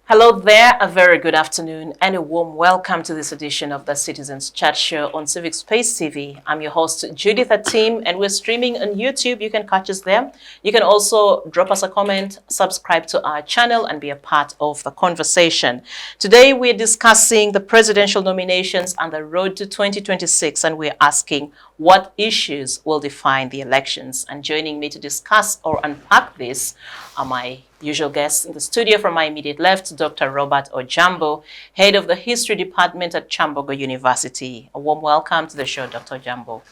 Hello there, a very good afternoon and a warm welcome to this edition of the Citizens Chat Show on Civic Space TV. I'm your host, Judith Atim, and we're streaming on YouTube. You can catch us there. You can also drop us a comment, subscribe to our channel, and be a part of the conversation. Today, we're discussing the presidential nominations and the road to 2026, and we're asking what issues will define the elections. And joining me to discuss or unpack this are my usual guests in the studio. From my immediate left, Dr. Robert Ojiambo, head of the History Department at Kyambongo University. A warm welcome to the show, Dr. Ojiambo.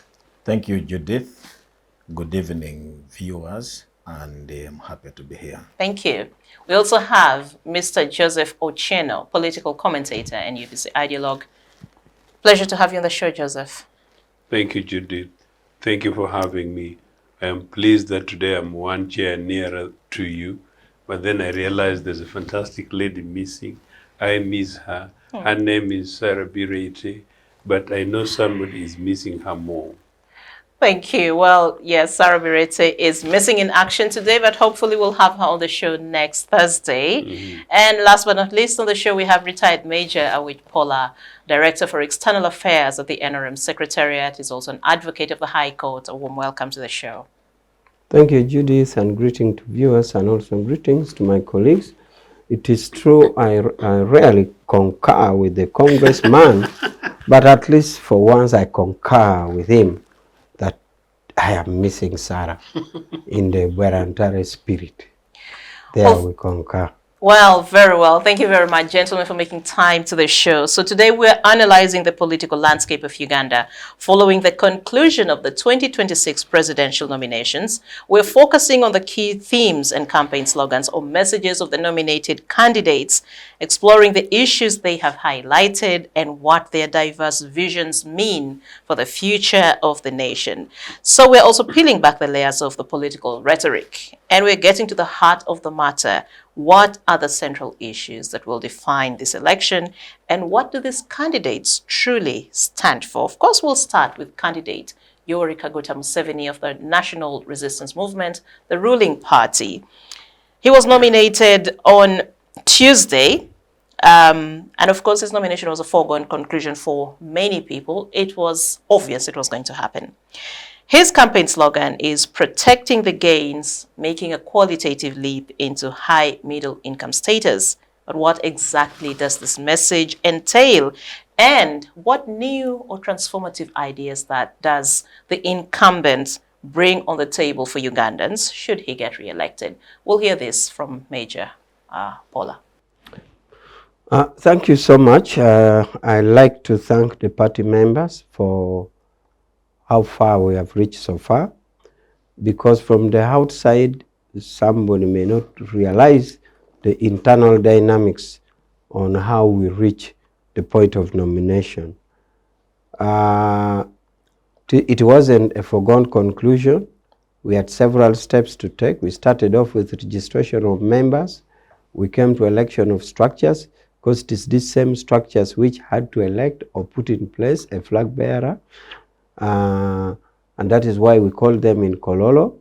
Thank you, Judith. Good evening, viewers, and I'm happy to be here. Thank you. We also have Mr. Joseph Ochieno, political commentator and UBC Idelogue. Pleasure to have you on the show, Joseph. Thank you, Judith. Thank you for having me. I am pleased that today I'm one chair nearer to you, but then I realized there's a fantastic lady missing. I miss her. Her name is Sarah Birete, but I know somebody is missing her more. Thank you. Well, yes, Sarah Birete is missing in action today, but hopefully we'll have her on the show next Thursday. And last but not least on the show, we have retired Major Awich Pollar, Director for External Affairs at the NRM Secretariat. He's also an advocate of the High Court. A warm welcome to the show. Thank you, Judith, and greeting to viewers and also greetings to my colleagues. It is true I rarely concur with the congressman, but at least for once I concur with him that I am missing Sarah in the Berantare spirit. There we concur. Well, very well. Thank you very much, gentlemen, for making time to the show. So today we're analyzing the political landscape of Uganda following the conclusion of the 2026 presidential nominations. We're focusing on the key themes and campaign slogans or messages of the nominated candidates, exploring the issues they have highlighted and what their diverse visions mean for the future of the nation. So we're also peeling back the layers of the political rhetoric, and we're getting to the heart of the matter. What are the central issues that will define this election, and what do these candidates truly stand for? Of course, we'll start with candidate Yoweri Kaguta Museveni of the National Resistance Movement, the ruling party. He was nominated on Tuesday, and of course, his nomination was a foregone conclusion for many people. It was obvious it was going to happen. His campaign slogan is protecting the gains, making a qualitative leap into high middle income status. But what exactly does this message entail? And what new or transformative ideas that does the incumbent bring on the table for Ugandans should he get re-elected? We'll hear this from Major Pollar. Thank you so much. I'd like to thank the party members for how far we have reached so far, because from the outside, somebody may not realize the internal dynamics on how we reach the point of nomination. It wasn't a foregone conclusion. We had several steps to take. We started off with registration of members. We came to election of structures, because it is these same structures which had to elect or put in place a flag bearer. And that is why we called them in Kololo.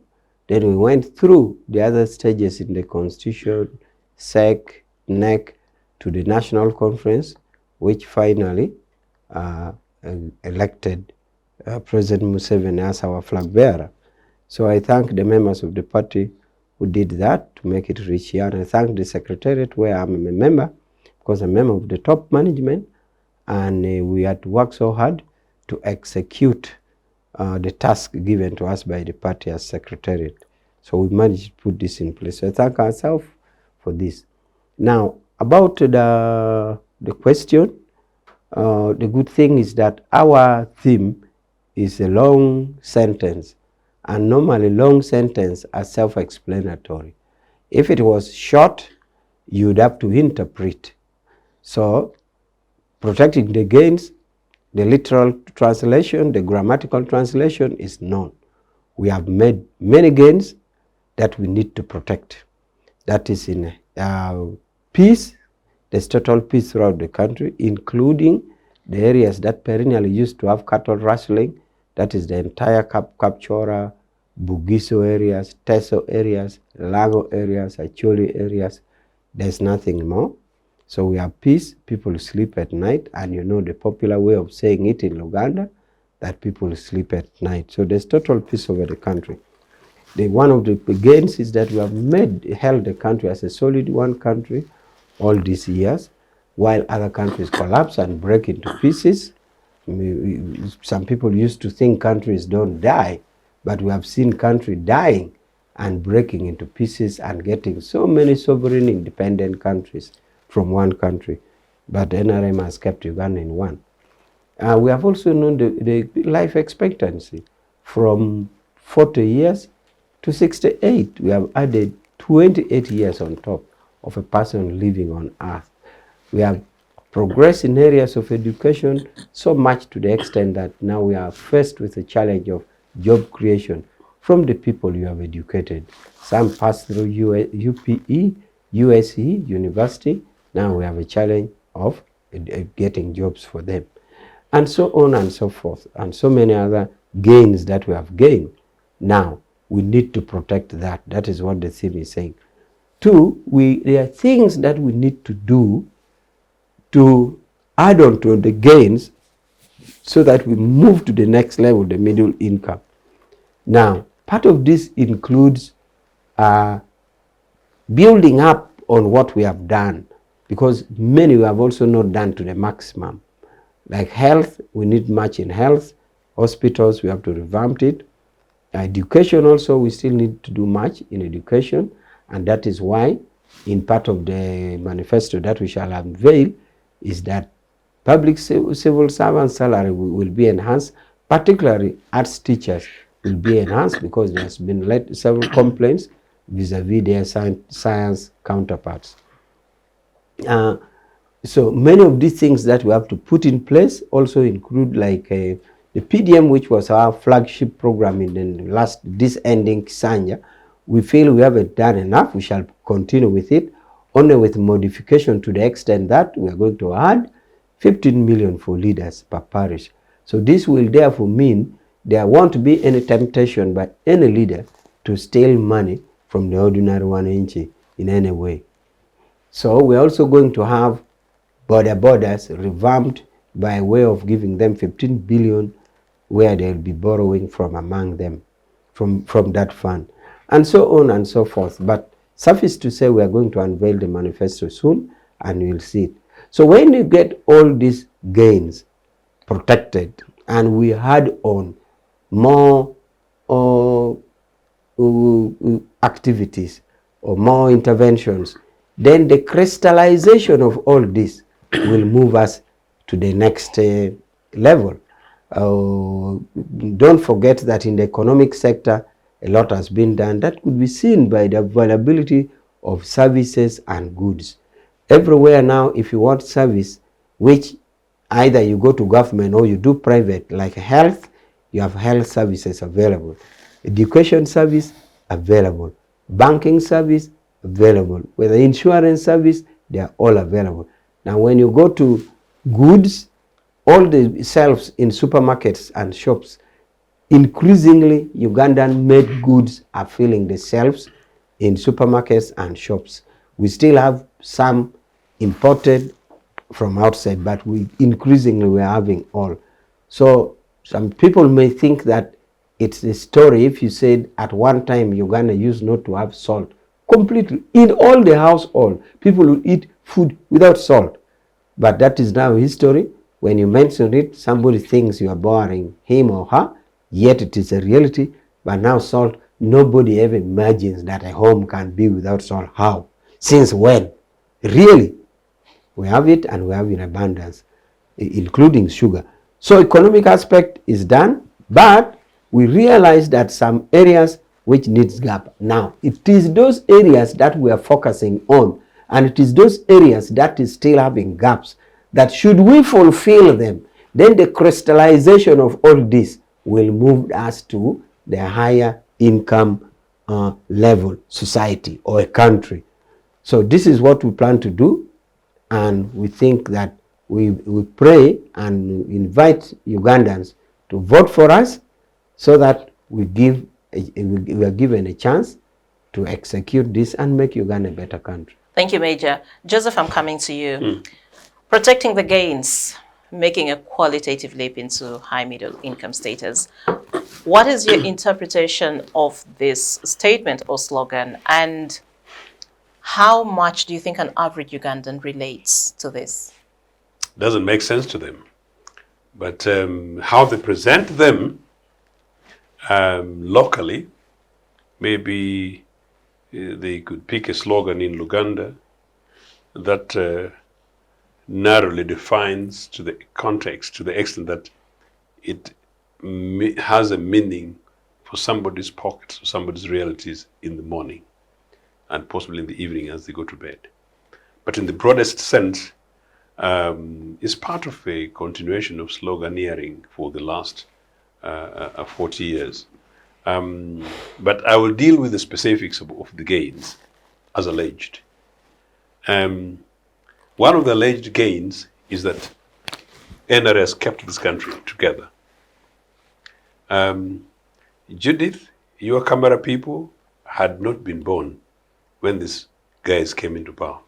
Then we went through the other stages in the Constitution, SEC, NEC, to the National Conference, which finally elected President Museveni as our flag bearer. So I thank the members of the party who did that to make it reach here. And I thank the Secretariat, where I'm a member, because I'm a member of the top management, and we had to work so hard to execute the task given to us by the party as Secretariat. So we managed to put this in place. So I thank ourselves for this. Now, about the question, the good thing is that our theme is a long sentence, and normally long sentences are self-explanatory. If it was short, you'd have to interpret. So, protecting the gains, the literal translation, the grammatical translation is known. We have made many gains that we need to protect. That is in peace, there's total peace throughout the country, including the areas that perennially used to have cattle rustling. That is the entire Kapchora, Bugiso areas, Teso areas, Lago areas, Acholi areas. There's nothing more. So we have peace, people sleep at night, and you know the popular way of saying it in Uganda, that people sleep at night. So there's total peace over the country. One of the gains is that we have held the country as a solid one country all these years, while other countries collapse and break into pieces. Some people used to think countries don't die, but we have seen country dying and breaking into pieces and getting so many sovereign independent countries from one country. But NRM has kept Uganda in one. We have also known the life expectancy from 40 years to 68. We have added 28 years on top of a person living on earth. We have progressed in areas of education so much to the extent that now we are faced with the challenge of job creation from the people you have educated. Some pass through UPE, USE, university. Now we have a challenge of getting jobs for them. And so on and so forth, and so many other gains that we have gained. Now, we need to protect that. That is what the theme is saying. Two, there are things that we need to do to add on to the gains so that we move to the next level, the middle income. Now, part of this includes building up on what we have done, because many we have also not done to the maximum. Like health, we need much in health. Hospitals, we have to revamp it. Education also, we still need to do much in education. And that is why, in part of the manifesto that we shall unveil, is that public civil servants' salary will be enhanced, particularly arts teachers will be enhanced, because there's been several complaints vis-a-vis their science counterparts. So many of these things that we have to put in place also include like the PDM, which was our flagship program in this ending Kisanja. We feel we haven't done enough. We shall continue with it, only with modification to the extent that we are going to add 15 million for leaders per parish. So this will therefore mean there won't be any temptation by any leader to steal money from the ordinary wananchi in any way. So we're also going to have borders revamped by way of giving them 15 billion where they'll be borrowing from among them, from that fund, and so on and so forth. But suffice to say, we are going to unveil the manifesto soon, and you'll see it. So when you get all these gains protected, and we add on more activities or more interventions, then the crystallization of all this will move us to the next level. Don't forget that in the economic sector, a lot has been done that could be seen by the availability of services and goods. Everywhere now, if you want service, which either you go to government or you do private, like health, you have health services available. Education service available. Banking service available. Whether insurance service, they are all available. Now when you go to goods, all the shelves in supermarkets and shops, increasingly Ugandan made goods are filling the shelves in supermarkets and shops. We still have some imported from outside, but increasingly we are having all. So some people may think that it's a story if you said at one time Uganda used not to have salt. Completely. In all the household, people would eat food without salt. But that is now history. When you mention it, somebody thinks you are boring him or her, yet it is a reality. But now salt, nobody ever imagines that a home can be without salt. How? Since when? Really? We have it, and we have in abundance, including sugar. So economic aspect is done, but we realize that some areas which needs gap. Now, it is those areas that we are focusing on, and it is those areas that is still having gaps, that should we fulfill them, then the crystallization of all this will move us to the higher income level society or a country. So this is what we plan to do, and we think that we pray and invite Ugandans to vote for us so that we are given a chance to execute this and make Uganda a better country. Thank you, Major. Joseph, I'm coming to you. Protecting the gains, making a qualitative leap into high middle income status. What is your interpretation of this statement or slogan, and how much do you think an average Ugandan relates to this? Doesn't make sense to them. But how they present them locally, maybe they could pick a slogan in Luganda that narrowly defines to the context, to the extent that it has a meaning for somebody's pockets, or somebody's realities in the morning, and possibly in the evening as they go to bed. But in the broadest sense, is part of a continuation of sloganeering for the last 40 years. But I will deal with the specifics of the gains as alleged. One of the alleged gains is that NRA has kept this country together. Judith, your camera people had not been born when these guys came into power.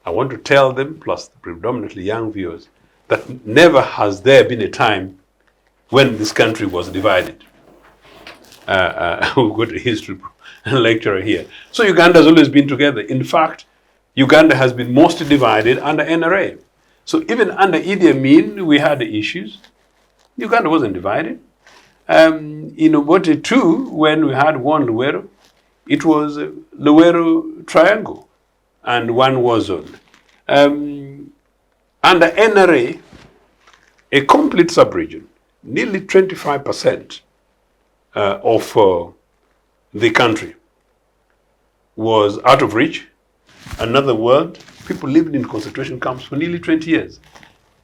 I want to tell them, plus the predominantly young viewers, that never has there been a time when this country was divided. We've got a history lecturer here. So Uganda has always been together. In fact, Uganda has been mostly divided under NRA. So even under Idi Amin, we had issues. Uganda wasn't divided. In Obote too, when we had one Luwero, it was Luwero Triangle and one war zone. Under NRA, a complete sub-region, nearly 25% of the country was out of reach. Another word, people lived in concentration camps for nearly 20 years.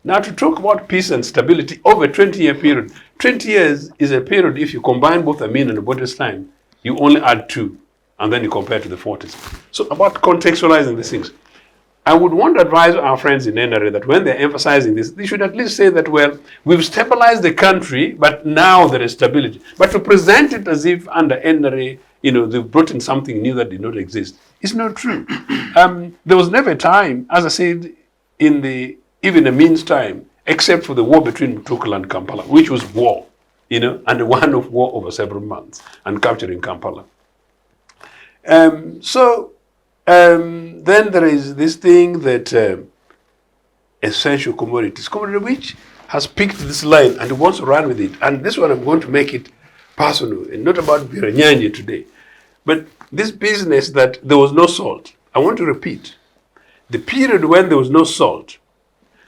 Now, to talk about peace and stability over a 20-year period, 20 years is a period, if you combine both Amin and Obote's time, you only add 2, and then you compare to the 40s. So about contextualizing these things, I would want to advise our friends in NRA that when they're emphasizing this, they should at least say that, well, we've stabilized the country, but now there is stability. But to present it as if under NRA, they've brought in something new that did not exist, is not true. There was never a time, as I said, even Amin's time, except for the war between Mutukula and Kampala, which was war, and one of war over several months, and capturing Kampala. Then there is this thing that essential commodities, which has picked this line and wants to run with it. And this one I'm going to make it personal, and not about Biranyanya today. But this business that there was no salt, I want to repeat. The period when there was no salt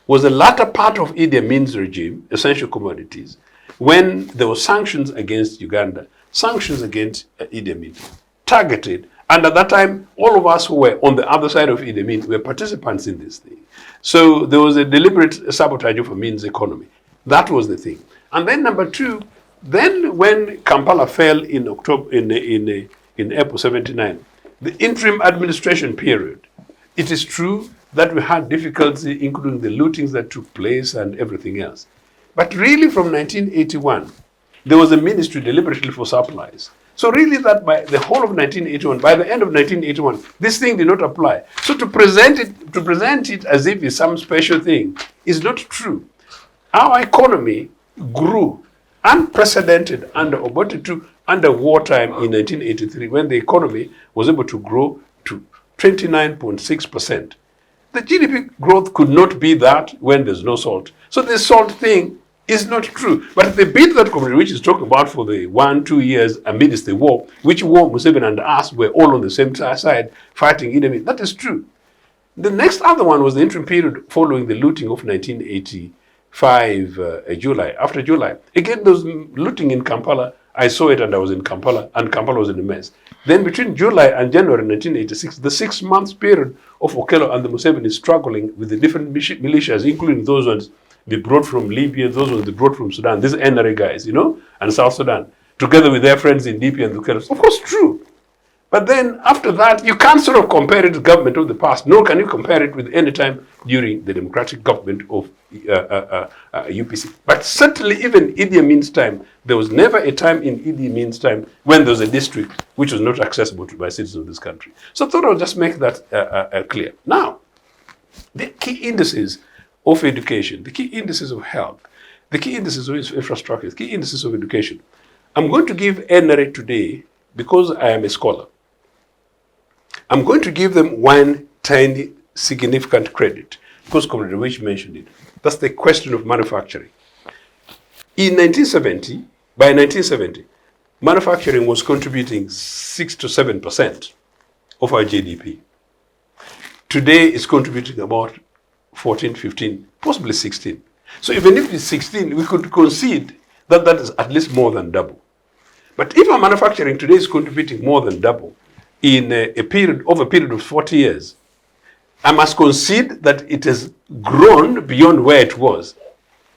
was the latter part of Idi Amin's regime, essential commodities, when there were sanctions against Uganda, sanctions against Idi Amin, targeted. And at that time, all of us who were on the other side of Idi Amin were participants in this thing. So there was a deliberate sabotage of Amin's economy. That was the thing. And then number 2, then when Kampala fell in April 79, the interim administration period, it is true that we had difficulty, including the lootings that took place and everything else. But really from 1981, there was a ministry deliberately for supplies. So really that by the whole of 1981, by the end of 1981, this thing did not apply. So to present it as if it's some special thing is not true. Our economy grew unprecedented under Obote II, under wartime in 1983, when the economy was able to grow to 29.6%. The GDP growth could not be that when there's no salt. So the salt thing is not true. But the bit that community, which is talking about for the 1-2 years amidst the war, which war Museveni and us were all on the same side fighting Idi Amin, that is true. The next other one was the interim period following the looting of 1985 July. After July, again, there was looting in Kampala. I saw it and I was in Kampala, and Kampala was in a mess. Then between July and January 1986, the 6 months period of Okello and the Museveni struggling with the different militias, including those ones they brought from Libya, those ones they brought from Sudan, these NRA guys, and South Sudan, together with their friends in DP and Okello. Of course, true. But then after that, you can't sort of compare it to government of the past, nor can you compare it with any time during the democratic government of UPC. But certainly even Idi Amin's time, there was never a time in Idi Amin's time when there was a district which was not accessible to by citizens of this country. So I thought I'll just make that clear. Now, the key indices of education, the key indices of health, the key indices of infrastructure, the key indices of education. I'm going to give NRA today because I am a scholar. I'm going to give them one tiny significant credit because Comrade Awich mentioned it. That's the question of manufacturing. In 1970, by 1970, manufacturing was contributing 6 to 7% of our GDP. Today, it's contributing about 14, 15, possibly 16. So even if it's 16, we could concede that that is at least more than double. But if our manufacturing today is contributing more than double in a period of 40 years, I must concede that it has grown beyond where it was.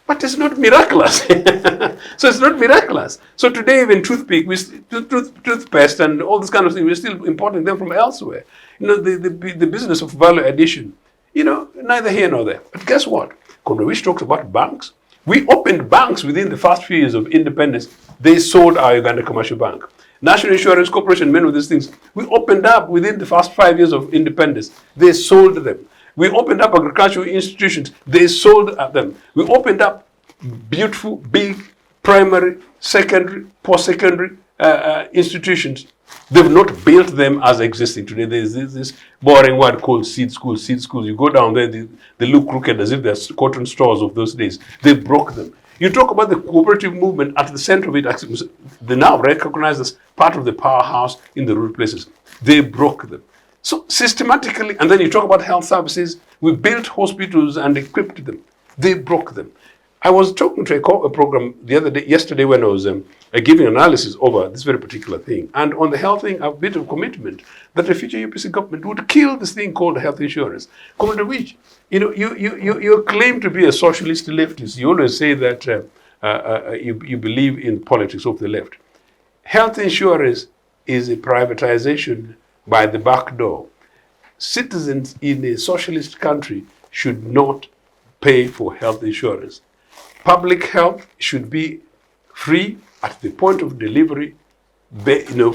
But it's not miraculous. So it's not miraculous. So today, even toothpick, toothpaste and all this kind of thing, we're still importing them from elsewhere. You know, the business of value addition, you know, neither here nor there. But guess what? Comrade Awich talks about banks. We opened banks within the first few years of independence. They sold our Uganda Commercial Bank. National Insurance Corporation, many of these things, we opened up within the first 5 years of independence. They sold them. We opened up agricultural institutions. They sold them. We opened up beautiful, big, primary, secondary, post-secondary institutions. They've not built them as existing today. There's this boring word called seed schools. Seed schools. You go down there, they look crooked as if they're cotton stores of those days. They broke them. You talk about the cooperative movement, at the center of it, they now recognize as part of the powerhouse in the rural places. They broke them. So systematically, and then you talk about health services, we built hospitals and equipped them. They broke them. I was talking to a program yesterday when I was giving analysis over this very particular thing. And on the health thing, a bit of commitment that the future UPC government would kill this thing called health insurance. Comrade Awich, you know, you claim to be a socialist leftist. You always say that you believe in politics of the left. Health insurance is a privatization by the back door. Citizens in a socialist country should not pay for health insurance. Public health should be free at the point of delivery,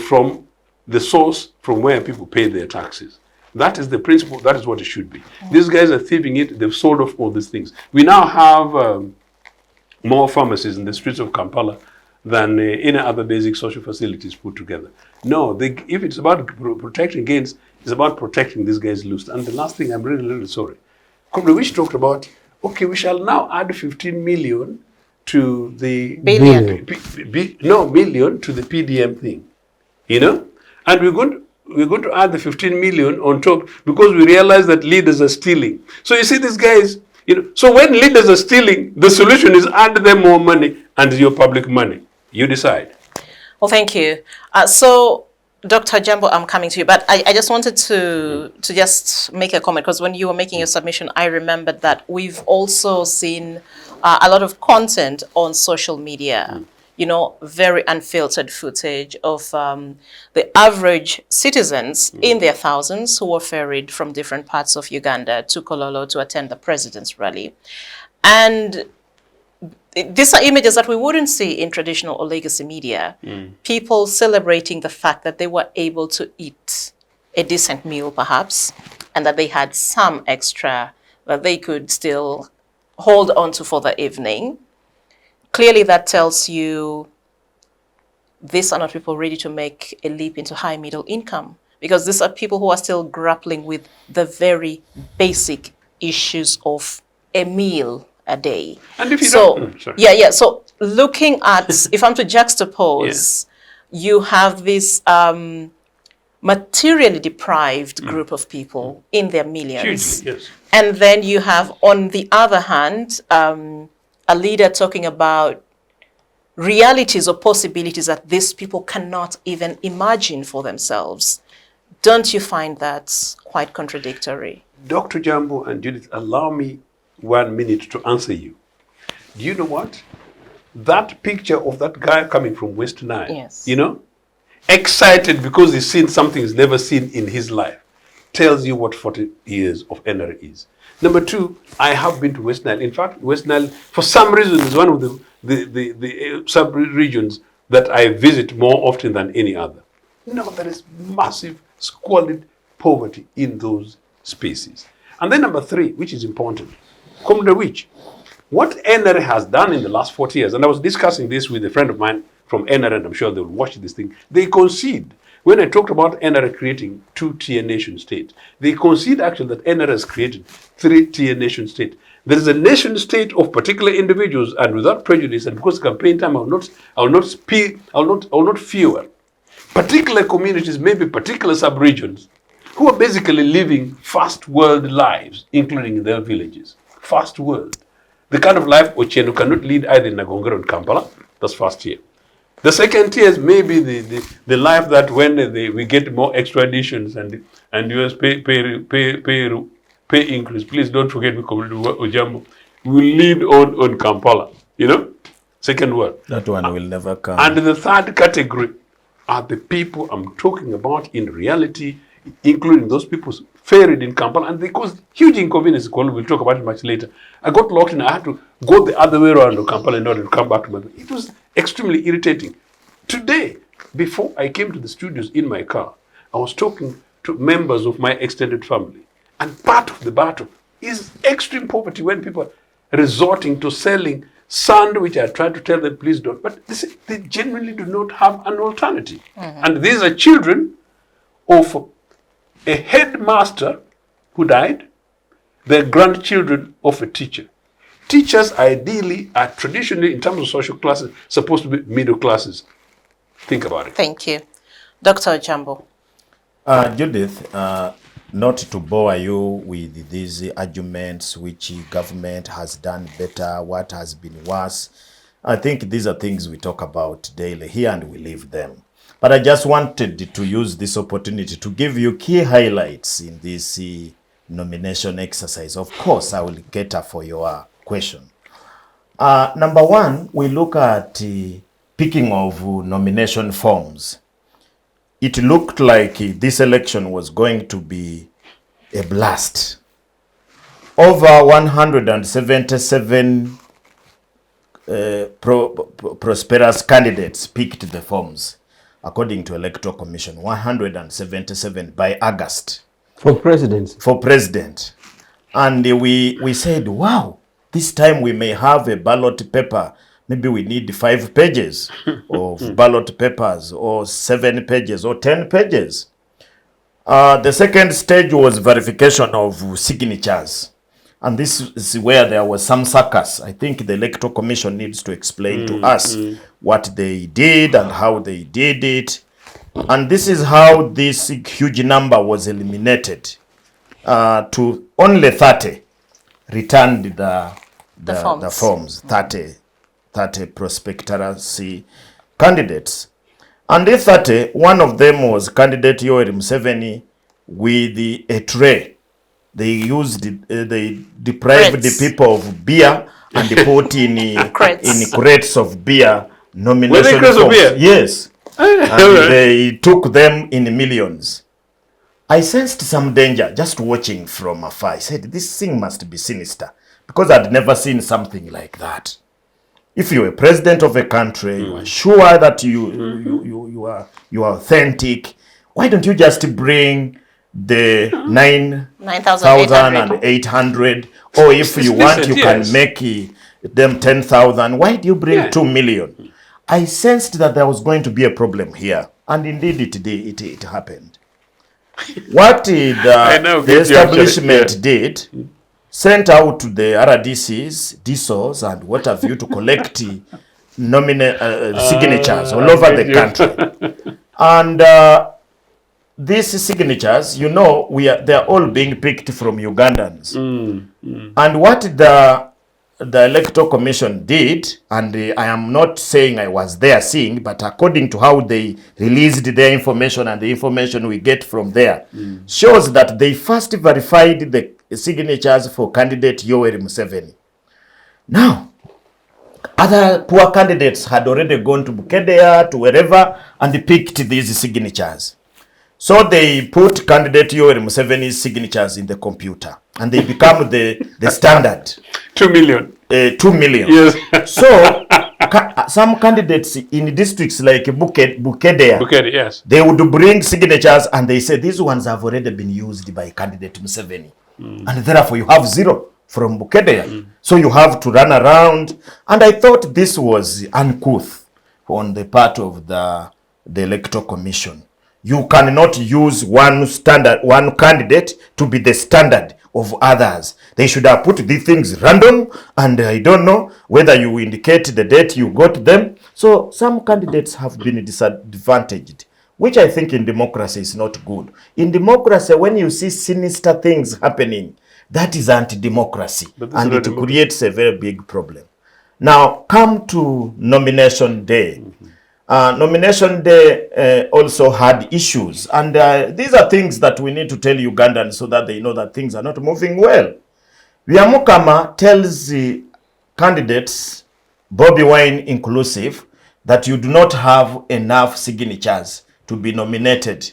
from the source from where people pay their taxes. That is the principle. That is what it should be. These guys are thieving it. They've sold off all these things. We now have more pharmacies in the streets of Kampala than any other basic social facilities put together. No, if it's about protecting gains, it's about protecting these guys loose. And the last thing, I'm really sorry. Comrade Awich talked about, okay, we shall now add 15 million to the Billion. million to the PDM thing, you know, and we're going to add the 15 million on top because we realize that leaders are stealing. So you see these guys, you know, so when leaders are stealing, the solution is add them more money and your public money. You decide. Well, thank you. So, Dr. Ojiambo, I'm coming to you, but I just wanted to just make a comment because when you were making your submission, I remembered that we've also seen a lot of content on social media, you know, very unfiltered footage of the average citizens in their thousands who were ferried from different parts of Uganda to Kololo to attend the president's rally. And these are images that we wouldn't see in traditional or legacy media. People celebrating the fact that they were able to eat a decent meal, perhaps, and that they had some extra that they could still hold on to for the evening. Clearly, that tells you these are not people ready to make a leap into high middle income, because these are people who are still grappling with the very basic issues of a meal a day. And if you So looking at, if I'm to juxtapose, you have this materially deprived group of people in their millions. Hugely, yes. And then you have, on the other hand, a leader talking about realities or possibilities that these people cannot even imagine for themselves. Don't you find that quite contradictory? Dr. Ojiambo and Judith, allow me 1 minute to answer you. Do you know what? That picture of that guy coming from West Nile, Yes. you know, excited because he's seen something he's never seen in his life, tells you what 40 years of NRA is. Number two, I have been to West Nile. In fact, West Nile, for some reason, is one of the sub-regions that I visit more often than any other. No, there is massive, squalid poverty in those spaces. And then number three, which is important, Awich. What NRA has done in the last 40 years, and I was discussing this with a friend of mine from NRA, and I'm sure they'll watch this thing, they concede. When I talked about NRA creating 2-tier nation state, they concede actually that NRA has created 3-tier nation state. There is a nation state of particular individuals, and without prejudice, and because campaign time, I will not fear particular communities, maybe particular sub-regions, who are basically living first world lives, including in their villages. First world. The kind of life Ochieno cannot lead either in Nagongoro or Kampala. That's first tier. The second tier is maybe the life that when we get more extraditions and US pay increase. Please don't forget we committed Ojiambo. We will lead on Kampala. You know, second word. That one will never come. And the third category are the people I'm talking about in reality, including those people ferried in Kampala, and they caused huge inconvenience. We'll talk about it much later. I got locked in. I had to go the other way around to Kampala in order to come back to my. It was extremely irritating. Today, before I came to the studios in my car, I was talking to members of my extended family, and part of the battle is extreme poverty when people are resorting to selling sand, which I tried to tell them, please don't. But they genuinely do not have an alternative. And these are children of a headmaster who died, the grandchildren of a teacher. Teachers ideally are traditionally, in terms of social classes, supposed to be middle classes. Think about it. Thank you. Dr. Ojiambo. Judith, not to bore you with these arguments which government has done better, what has been worse. I think these are things we talk about daily here and we leave them. But I just wanted to use this opportunity to give you key highlights in this nomination exercise. Of course, I will cater for your question. Number one, we look at picking of nomination forms. It looked like this election was going to be a blast. Over 177 prosperous candidates picked the forms. According to Electoral Commission, 177 by August. For presidency. For president. And we said, wow, this time we may have a ballot paper. Maybe we need 5 pages of ballot papers, or 7 pages, or 10 pages. The second stage was verification of signatures. And this is where there was some circus. I think the Electoral Commission needs to explain to us what they did and how they did it. And this is how this huge number was eliminated. To only 30 returned the forms. 30 prospectus candidates. And the 30, one of them was candidate Yoweri Museveni with a tray. They deprived the people of beer and they put in crates of beer nomination Were they crates of beer? Yes. And they took them in millions. I sensed some danger just watching from afar. I said, this thing must be sinister, because I'd never seen something like that. If you're a president of a country, you are sure that you are authentic, why don't you just bring the 9,800, or if you want, you can make them 10,000. Why do you bring 2 million? I sensed that there was going to be a problem here, and indeed it happened. What the establishment did, sent out to the RDCs, DSOs, and what have you to collect signatures all over the country. And these signatures, you know, they're all being picked from Ugandans. And what the Electoral Commission did, and I am not saying I was there seeing, but according to how they released their information and the information we get from there, shows that they first verified the signatures for candidate Yoweri Museveni. Now, Other poor candidates had already gone to Bukedea, to wherever, and they picked these signatures. So they put candidate Yoweri Museveni's signatures in the computer, and they become the standard. 2 million. 2 million. Yes. So some candidates in districts like Bukedea, yes. they would bring signatures and they say these ones have already been used by candidate Museveni. And therefore you have 0 from Bukedea. So you have to run around. And I thought this was uncouth on the part of the Electoral Commission. You cannot use one candidate to be the standard of others. They should have put these things random, and I don't know whether you indicate the date you got them. So some candidates have been disadvantaged, which I think in democracy is not good. In democracy, when you see sinister things happening, that is anti-democracy, and it creates a very big problem. Now, come to nomination day. Nomination day also had issues, and these are things that we need to tell Ugandans so that they know that things are not moving well. Byamukama tells the candidates, Bobi Wine inclusive, that you do not have enough signatures to be nominated.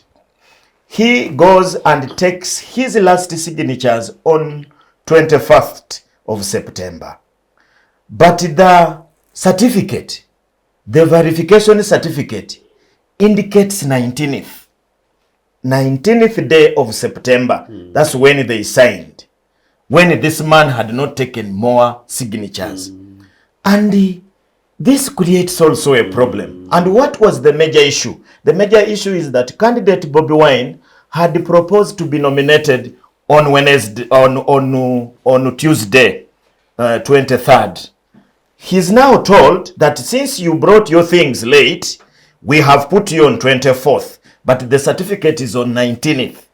He goes and takes his last signatures on 21st of September. But the certificate, the verification certificate, indicates 19th day of September. That's when they signed, when this man had not taken more signatures. And this creates also a problem. And what was the major issue? The major issue is that candidate Bobi Wine had proposed to be nominated on Wednesday, on Tuesday, 23rd. He's now told that since you brought your things late, we have put you on 24th, but the certificate is on 19th.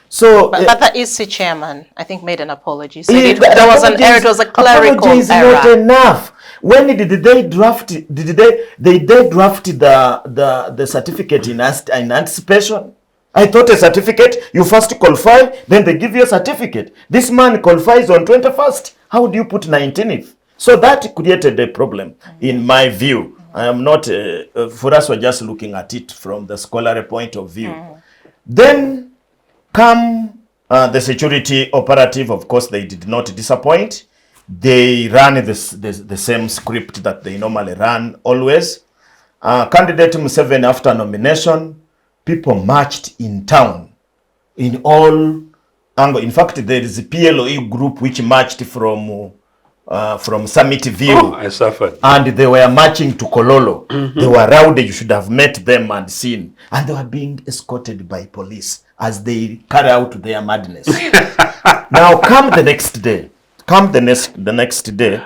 So, but the EC chairman, I think, made an apology. So there was an error. It was a clerical error. Is error. Not enough. When did they draft? They draft the certificate in anticipation? I thought a certificate, you first qualify, then they give you a certificate. This man qualifies on 21st. How do you put 19th? So that created a problem, in my view. I am not, for us, we're just looking at it from the scholarly point of view. Then come the security operative. Of course, they did not disappoint. They ran the same script that they normally run always. Candidate Museveni, after nomination, people marched in town, in all angles. In fact, there is a PLOE group which marched from Summit View. Oh, I suffered. And they were marching to Kololo. They were rowdy. You should have met them and seen. And they were being escorted by police as they carry out their madness. Now, come the next day. The next day,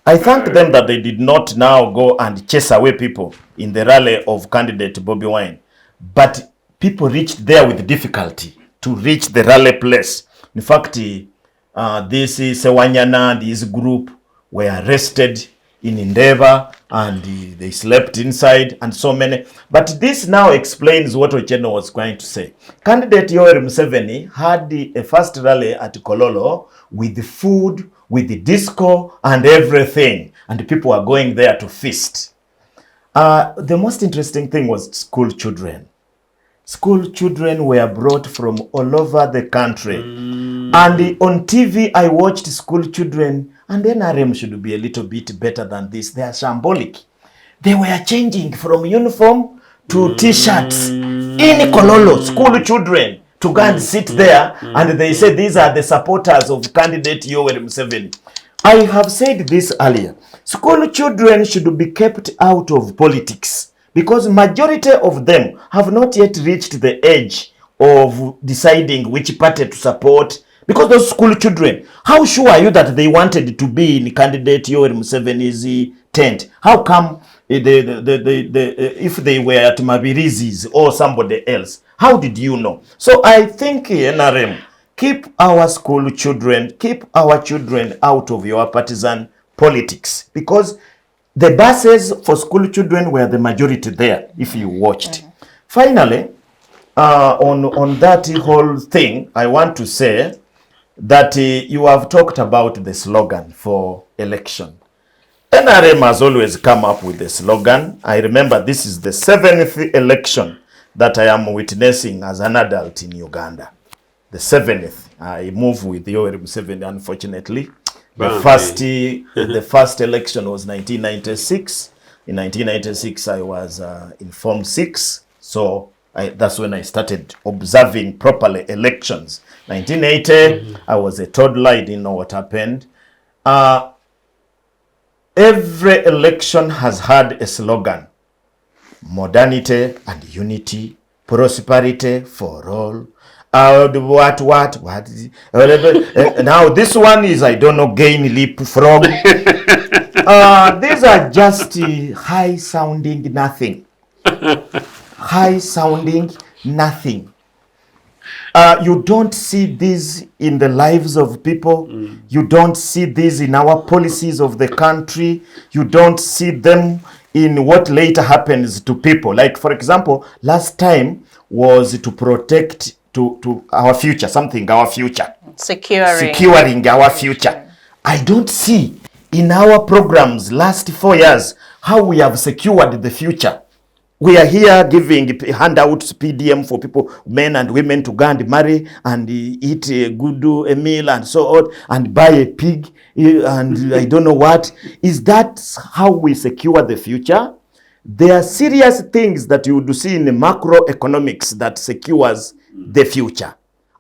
I thank them that they did not now go and chase away people in the rally of candidate Bobi Wine. But people reached there with difficulty to reach the rally place. In fact, this Sewanyana and his group were arrested in Endeavour, and they slept inside, and so many. But this now explains what Ochieno was going to say. Candidate Yoweri Museveni had a first rally at Kololo with food, with the disco and everything, and people were going there to feast. The most interesting thing was school children. School children were brought from all over the country. And on TV, I watched school children, and NRM should be a little bit better than this. They are shambolic. They were changing from uniform to T-shirts in Kololo, school children, to go and sit there, and they say these are the supporters of candidate Yoweri Museveni. I have said this earlier. School children should be kept out of politics, because majority of them have not yet reached the age of deciding which party to support. Because those school children, how sure are you that they wanted to be in candidate Yoweri Museveni's tent? How come if they were at Mabirizi's or somebody else? How did you know? So I think NRM, keep our school children, keep our children out of your partisan politics, because the buses for school children were the majority there, if you watched. Finally, on that whole thing, I want to say that you have talked about the slogan for election. NRM has always come up with a slogan. I remember this is the 7th election that I am witnessing as an adult in Uganda. The 7th. I moved with Yoweri Museveni, unfortunately. The first election was 1996. In 1996, I was in Form 6. So that's when I started observing properly elections. 1980, I was a toddler. I didn't know what happened. Every election has had a slogan: modernity and unity, prosperity for all. What? Now this one is, I don't know, gain, leapfrog. These are just high sounding nothing. High sounding nothing. You don't see this in the lives of people. You don't see this in our policies of the country. You don't see them in what later happens to people. Like, for example, last time was to protect to our future, our future. Securing our future. I don't see in our programs last 4 years how we have secured the future. We are here giving handouts, PDM for people, men and women, to go and marry and eat a good meal and so on, and buy a pig and I don't know what. Is that how we secure the future? There are serious things that you would see in the macroeconomics that secures the future.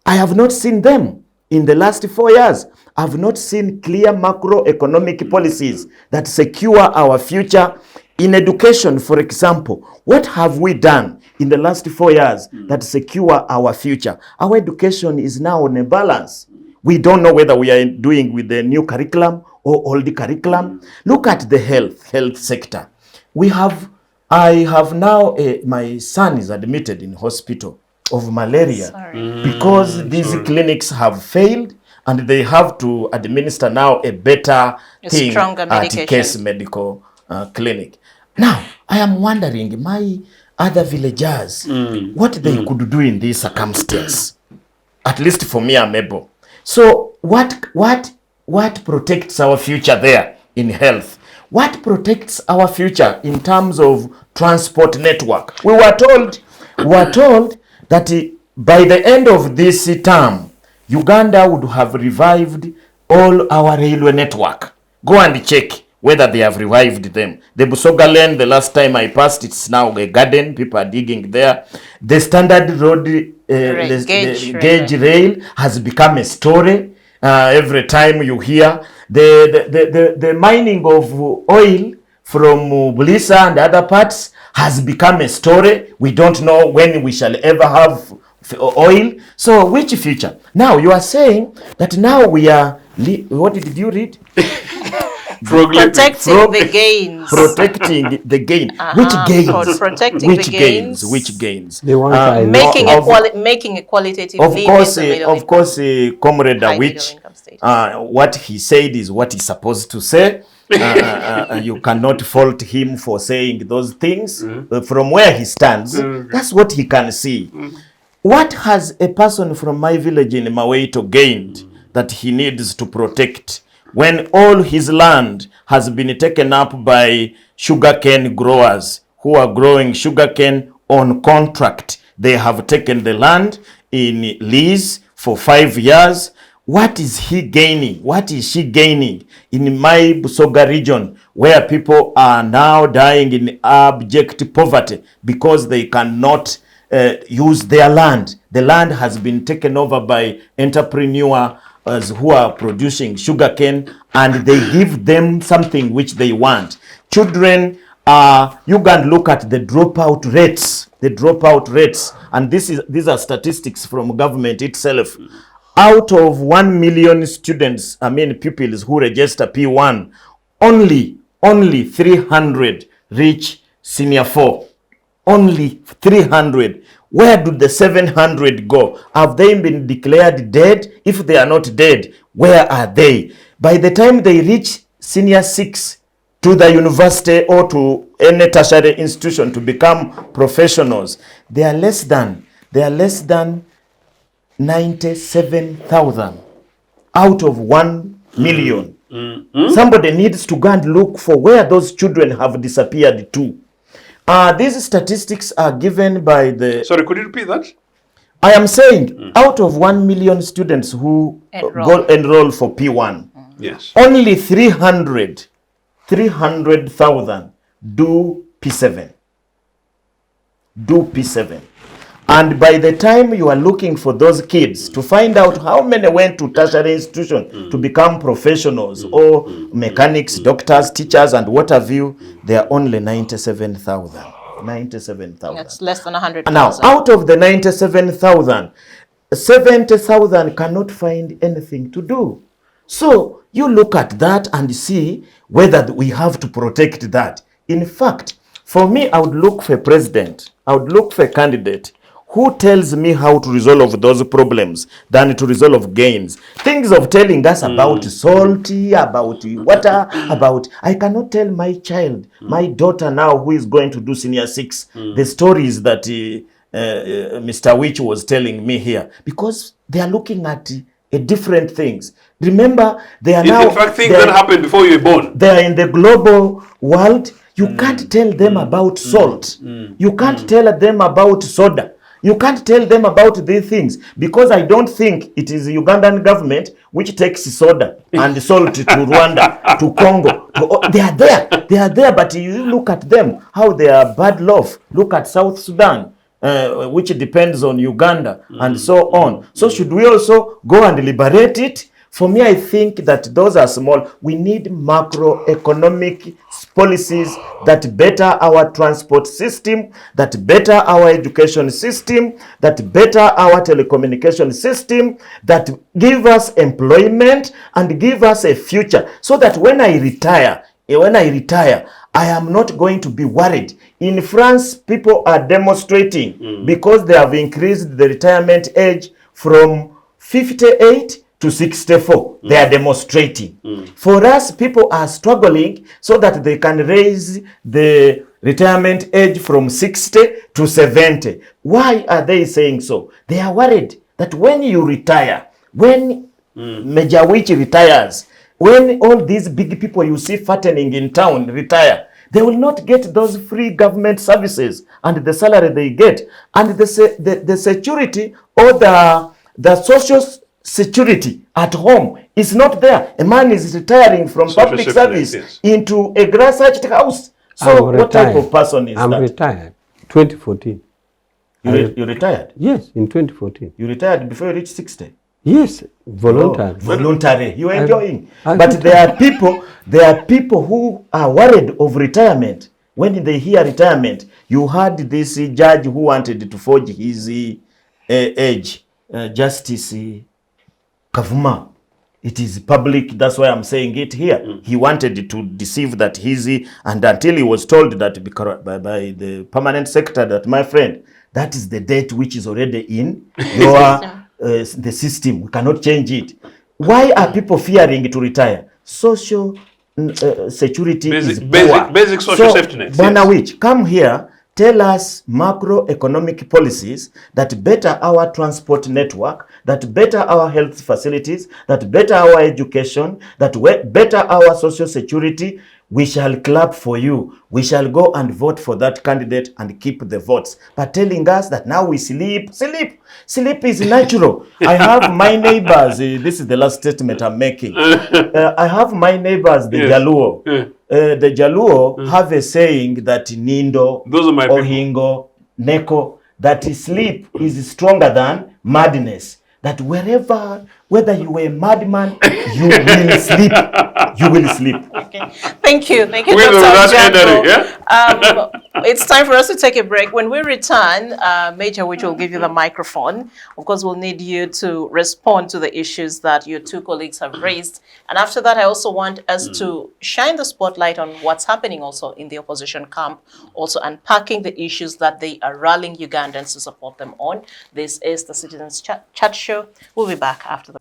I have not seen them in the last 4 years. I have not seen clear macroeconomic policies that secure our future. In education, for example, what have we done in the last 4 years that secure our future? Our education is now on a balance. We don't know whether we are doing with the new curriculum or old curriculum. Look at the health sector. I have now, my son is admitted in hospital of malaria because these clinics have failed, and they have to administer now a better thing at Case Medical Clinic. Now, I am wondering, my other villagers, what they could do in this circumstance. At least for me, I'm able. So what protects our future there in health? What protects our future in terms of transport network? We were told that by the end of this term, Uganda would have revived all our railway network. Go and check whether they have revived them. The Busoga Lane, the last time I passed, it's now a garden. People are digging there. The standard road gauge rail has become a story. Every time you hear the mining of oil from Bulisa and other parts has become a story. We don't know when we shall ever have oil. So which future? Now you are saying that now we are, what did you read? Protecting the gains. Protecting the gain. Which gains? Protecting which the gains? Which gains? Making a qualitative living. Of course, Comrade Awich, what he said is what he's supposed to say. You cannot fault him for saying those things. From where he stands, that's what he can see. What has a person from my village in Maweito gained that he needs to protect when all his land has been taken up by sugarcane growers who are growing sugarcane on contract? They have taken the land in lease for 5 years. What is he gaining? What is she gaining in my Busoga region, where people are now dying in abject poverty because they cannot use their land? The land has been taken over by entrepreneurs who are producing sugarcane, and they give them something which they want. Children, you can look at the dropout rates. And these are statistics from government itself. Out of 1 million students, pupils who register P1, only 300 reach senior 4. Only 300. Where do the 700 go? Have they been declared dead? If they are not dead, where are they? By the time they reach senior 6 to the university or to any tertiary institution to become professionals, they are less than 97,000 out of 1 million. Somebody needs to go and look for where those children have disappeared to. These statistics are given by the... Sorry, could you repeat that? I am saying, out of 1 million students who enroll for P1, Yes. only 300,000 do P7. Do P7. And by the time you are looking for those kids to find out how many went to tertiary institution to become professionals or mechanics, doctors, teachers, and what have you, there are only 97,000. 97,000. That's less than 100,000. Now, out of the 97,000, 70,000 cannot find anything to do. So you look at that and see whether we have to protect that. In fact, for me, I would look for a president. I would look for a candidate who tells me how to resolve those problems than to resolve gains. Things of telling us about salty, about water, about... I cannot tell my child, my daughter now who is going to do senior 6, the stories that Mr. Awich was telling me here, because they are looking at different things. Remember, they are now... In fact, things that happened before you were born. They are in the global world. You can't tell them about salt. You can't tell them about soda. You can't tell them about these things, because I don't think it is the Ugandan government which takes soda and salt to Rwanda, to Congo. They are there, but you look at them, how they are bad off. Look at South Sudan, which depends on Uganda, and so on. So should we also go and liberate it? For me, I think that those are small. We need macroeconomic policies that better our transport system, that better our education system, that better our telecommunication system, that give us employment and give us a future, so that when I retire, I am not going to be worried. In France, people are demonstrating because they have increased the retirement age from 58 to 64. They are demonstrating. For us, people are struggling so that they can raise the retirement age from 60 to 70. Why are they saying so? They are worried that when you retire, when Major Awich retires, when all these big people you see fattening in town retire, they will not get those free government services and the salary they get. And the security or the social security at home is not there. A man is retiring from public service into a grass-thatched house. So what type of person is that? I'm retired. 2014. You retired? Yes, in 2014. You retired before you reached 60? Yes, voluntary. Voluntary. You are enjoying. But there are people who are worried of retirement. When they hear retirement, you had this judge who wanted to forge his age, Justice Kavuma. It is public, that's why I'm saying it here. He wanted to deceive that and until he was told that by the permanent secretary that, my friend, that is the date which is already in your the system. We cannot change it. Why are people fearing to retire? Social security is poor. Basic social safety net. Awich, come here. Tell us macroeconomic policies that better our transport network, that better our health facilities, that better our education, that better our social security. We shall clap for you. We shall go and vote for that candidate and keep the votes. But telling us that now we sleep is natural. I have my neighbors, this is the last statement I'm making. I have my neighbors, the Jaluo. The Jaluo have a saying that Nindo, Ohingo, Neko, that sleep is stronger than madness. That whether you were a madman, you will sleep. You will sleep. Okay. Thank you, Dr. Ojiambo. It's time for us to take a break. When we return, Major Awich will give you the microphone. Of course, we'll need you to respond to the issues that your two colleagues have raised. And after that, I also want us to shine the spotlight on what's happening also in the opposition camp, also unpacking the issues that they are rallying Ugandans to support them on. This is the Citizens Chat Show. We'll be back after the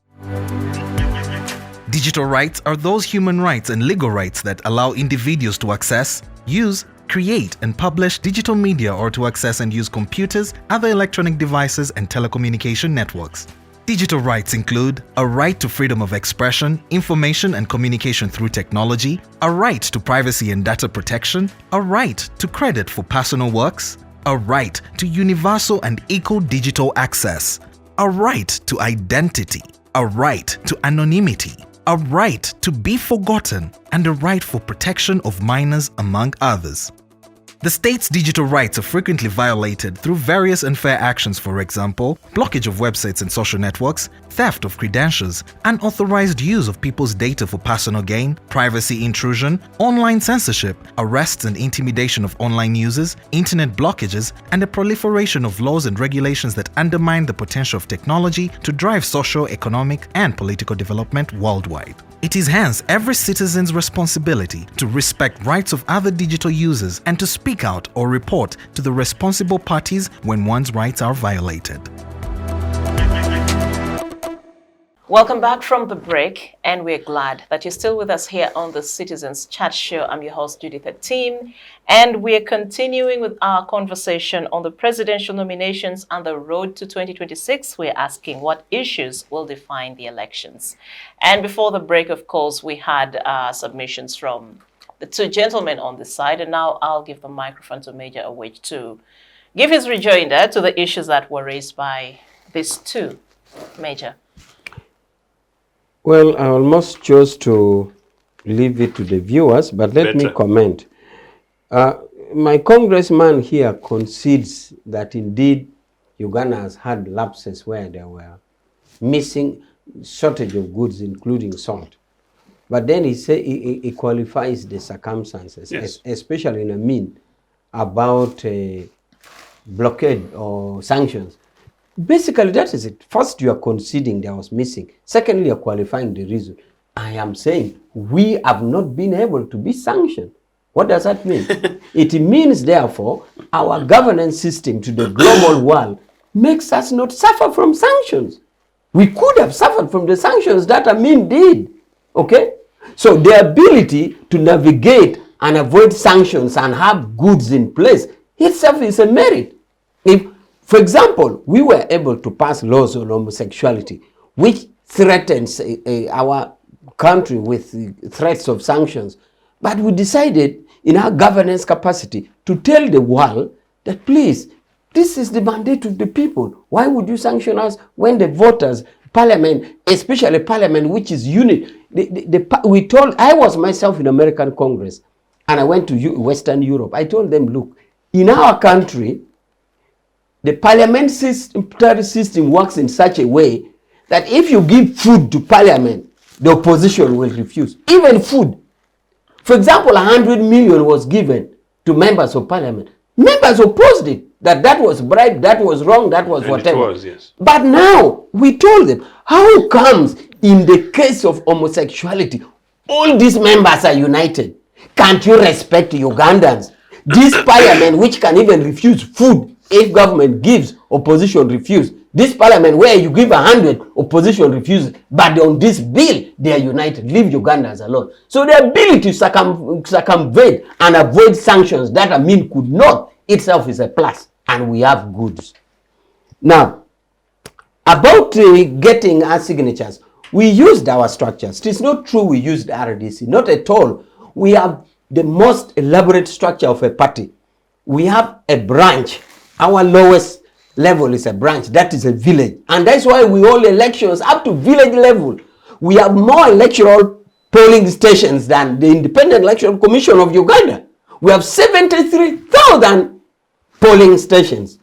Digital rights are those human rights and legal rights that allow individuals to access, use, create and publish digital media or to access and use computers, other electronic devices and telecommunication networks. Digital rights include a right to freedom of expression, information and communication through technology, a right to privacy and data protection, a right to credit for personal works, a right to universal and equal digital access, a right to identity, a right to anonymity, a right to be forgotten, and a right for protection of minors, among others. The state's digital rights are frequently violated through various unfair actions, for example, blockage of websites and social networks, theft of credentials, unauthorized use of people's data for personal gain, privacy intrusion, online censorship, arrests and intimidation of online users, internet blockages, and the proliferation of laws and regulations that undermine the potential of technology to drive social, economic, and political development worldwide. It is hence every citizen's responsibility to respect rights of other digital users and to speak out or report to the responsible parties when one's rights are violated. Welcome back from the break, and we're glad that you're still with us here on the Citizens Chat Show. I'm your host, Judith Atim, and we're continuing with our conversation on the presidential nominations and the road to 2026. We're asking what issues will define the elections. And before the break, of course, we had submissions from the two gentlemen on this side, and now I'll give the microphone to Major Awich to give his rejoinder to the issues that were raised by these two. Major. Well, I almost chose to leave it to the viewers, but let me comment. My congressman here concedes that indeed Uganda has had lapses where there were missing shortage of goods, including salt. But then he qualifies the circumstances, yes, especially in a mean about blockade or sanctions. Basically, that is it. First, you are conceding there was missing. Secondly, you are qualifying the reason. I am saying we have not been able to be sanctioned. What does that mean? It means, therefore, our governance system to the global world makes us not suffer from sanctions. We could have suffered from the sanctions that Amin did. Okay? So the ability to navigate and avoid sanctions and have goods in place itself is a merit. If, for example, we were able to pass laws on homosexuality, which threatens our country with threats of sanctions, but we decided in our governance capacity to tell the world that, please, this is the mandate of the people. Why would you sanction us when the voters, parliament, especially parliament, which is unit, we told, I was myself in American Congress, and I went to Western Europe. I told them, look, in our country, the parliamentary system works in such a way that if you give food to parliament, the opposition will refuse. Even food. For example, 100 million was given to members of parliament. Members opposed it. That was bribe, that was wrong, that was whatever. It was, yes. But now, we told them, how comes in the case of homosexuality, all these members are united? Can't you respect Ugandans? This parliament, which can even refuse food if government gives, opposition refuse. This parliament where you give 100, opposition refuses. But on this bill, they are united. Leave Ugandans alone. So the ability to circumvent and avoid sanctions that Amin could not itself is a plus. And we have goods. Now, about getting our signatures, we used our structures. It is not true we used RDC. Not at all. We have the most elaborate structure of a party. We have a branch. Our lowest level is a branch. That is a village. And that's why we hold elections up to village level. We have more electoral polling stations than the Independent Election Commission of Uganda. We have 73,000 polling stations.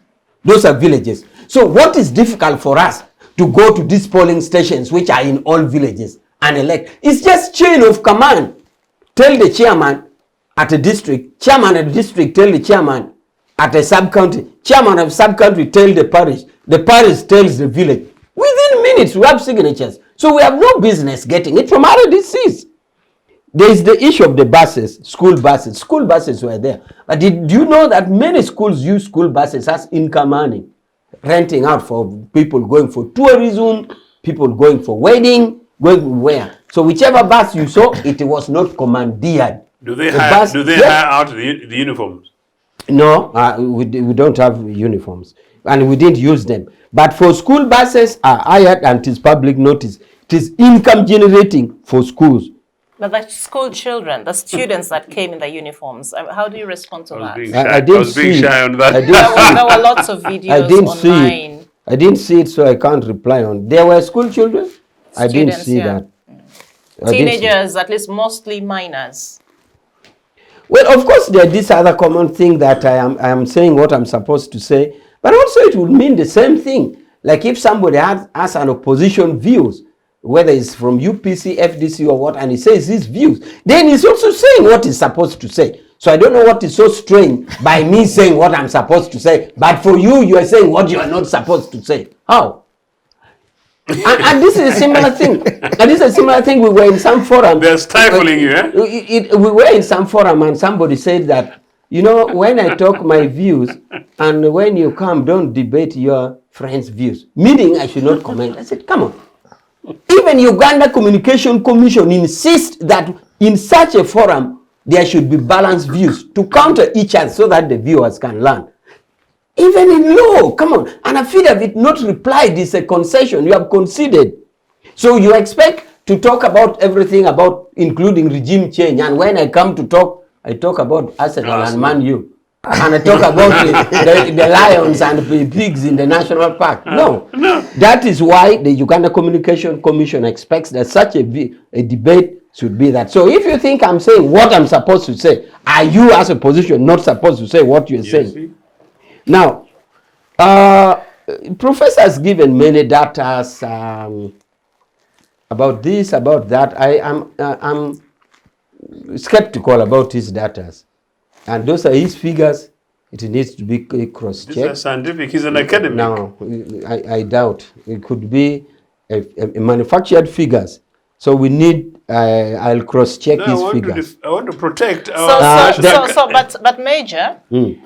Those are villages. So what is difficult for us to go to these polling stations, which are in all villages, and elect? It's just chain of command. Tell the chairman at a district, chairman at a district tell the chairman at a sub-county, chairman of sub-county tell the parish tells the village. Within minutes, we have signatures. So we have no business getting it from RDCs. There is the issue of the buses, school buses. School buses were there. But do you know that many schools use school buses as income earning? Renting out for people going for tourism, people going for wedding, going where? So whichever bus you saw, it was not commandeered. Do they hire out the uniforms? No, we don't have uniforms. and we didn't use them. But for school buses are hired and it is public notice. It is income generating for schools. But the school children, the students that came in the uniforms, how do you respond to that? I didn't was being see shy on that. I didn't There were lots of videos I didn't online. see it. I didn't see it, so I can't reply on. There were school children. I didn't Students, see yeah. that. I didn't see. Teenagers, at least mostly minors. Well, of course, there is this other common thing that I am saying what I'm supposed to say, but also it would mean the same thing. Like if somebody has an opposition views, whether it's from UPC, FDC or what, and he says his views, then he's also saying what he's supposed to say. So I don't know what is so strange by me saying what I'm supposed to say, but for you, you are saying what you are not supposed to say. How? and this is a similar thing. And this is a similar thing. We were in some forum. They're stifling you, eh? We were in some forum and somebody said that, you know, when I talk my views and when you come, don't debate your friends' views. Meaning I should not comment. I said, come on. Even Uganda Communication Commission insists that in such a forum, there should be balanced views to counter each other so that the viewers can learn. Even in law, come on, an affidavit not replied is a concession. You have conceded. So you expect to talk about everything about including regime change. And when I come to talk, I talk about Arsenal and Man U. And I talk about the lions and the pigs in the national park. No. That is why the Uganda Communication Commission expects that such a debate should be that. So if you think I'm saying what I'm supposed to say, are you as a position not supposed to say what you're saying? See? Now, Professor has given many data about this, about that. I'm skeptical about his data. And those are his figures. It needs to be cross-checked. This is scientific. He's an academic. No, I doubt. It could be a manufactured figures. So we need, I'll cross-check his figures. I want to protect our... But Major,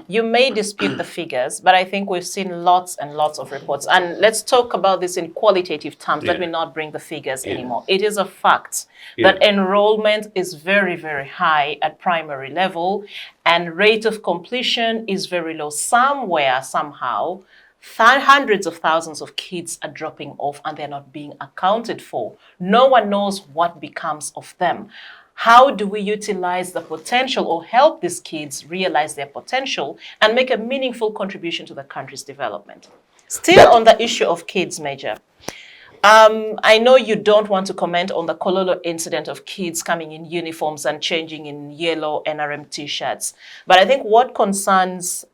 you may dispute the figures, but I think we've seen lots and lots of reports. And let's talk about this in qualitative terms. Let me not bring the figures anymore. It is a fact that enrollment is very, very high at primary level and rate of completion is very low. Somewhere, somehow, hundreds of thousands of kids are dropping off and they're not being accounted for. No one knows what becomes of them. How do we utilize the potential or help these kids realize their potential and make a meaningful contribution to the country's development? Still on the issue of kids, Major. I know you don't want to comment on the Kololo incident of kids coming in uniforms and changing in yellow NRM t-shirts. But I think what concerns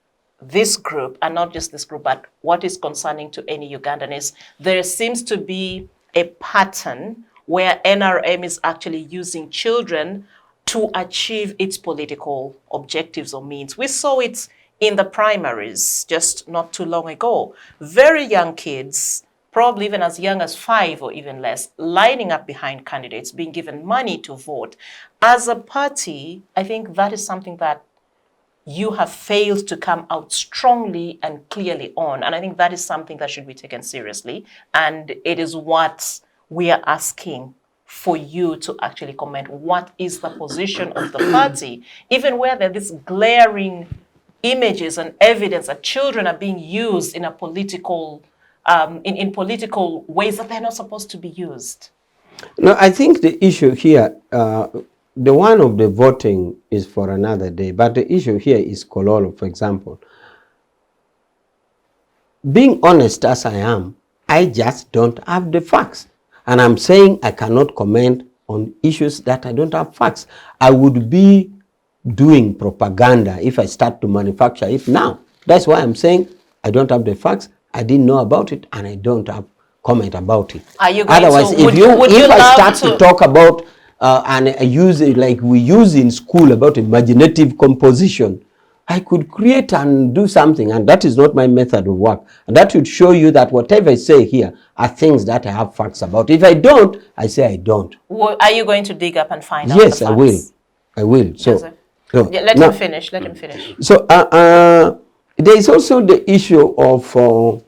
this group, and not just this group, but what is concerning to any Ugandan is there seems to be a pattern where NRM is actually using children to achieve its political objectives or means. We saw it in the primaries just not too long ago. Very young kids, probably even as young as 5 or even less, lining up behind candidates, being given money to vote. As a party, I think that is something that you have failed to come out strongly and clearly on. And I think that is something that should be taken seriously. And it is what we are asking for you to actually comment. What is the position of the party, even where there are these glaring images and evidence that children are being used in a political, in political ways that they're not supposed to be used? No, I think the issue here, the one of the voting is for another day, but the issue here is Kololo, for example. Being honest as I am, I just don't have the facts. And I'm saying I cannot comment on issues that I don't have facts. I would be doing propaganda if I start to manufacture it now. That's why I'm saying I don't have the facts, I didn't know about it, and I don't have comment about it. Are you going Otherwise, to, if I start to talk about and I use it like we use in school about imaginative composition, I could create and do something, and that is not my method of work. And that would show you that whatever I say here are things that I have facts about. If I don't, I say I don't. Well, are you going to dig up and find out? Yes, I will. I will. So, let him finish. Let him finish. So there is also the issue of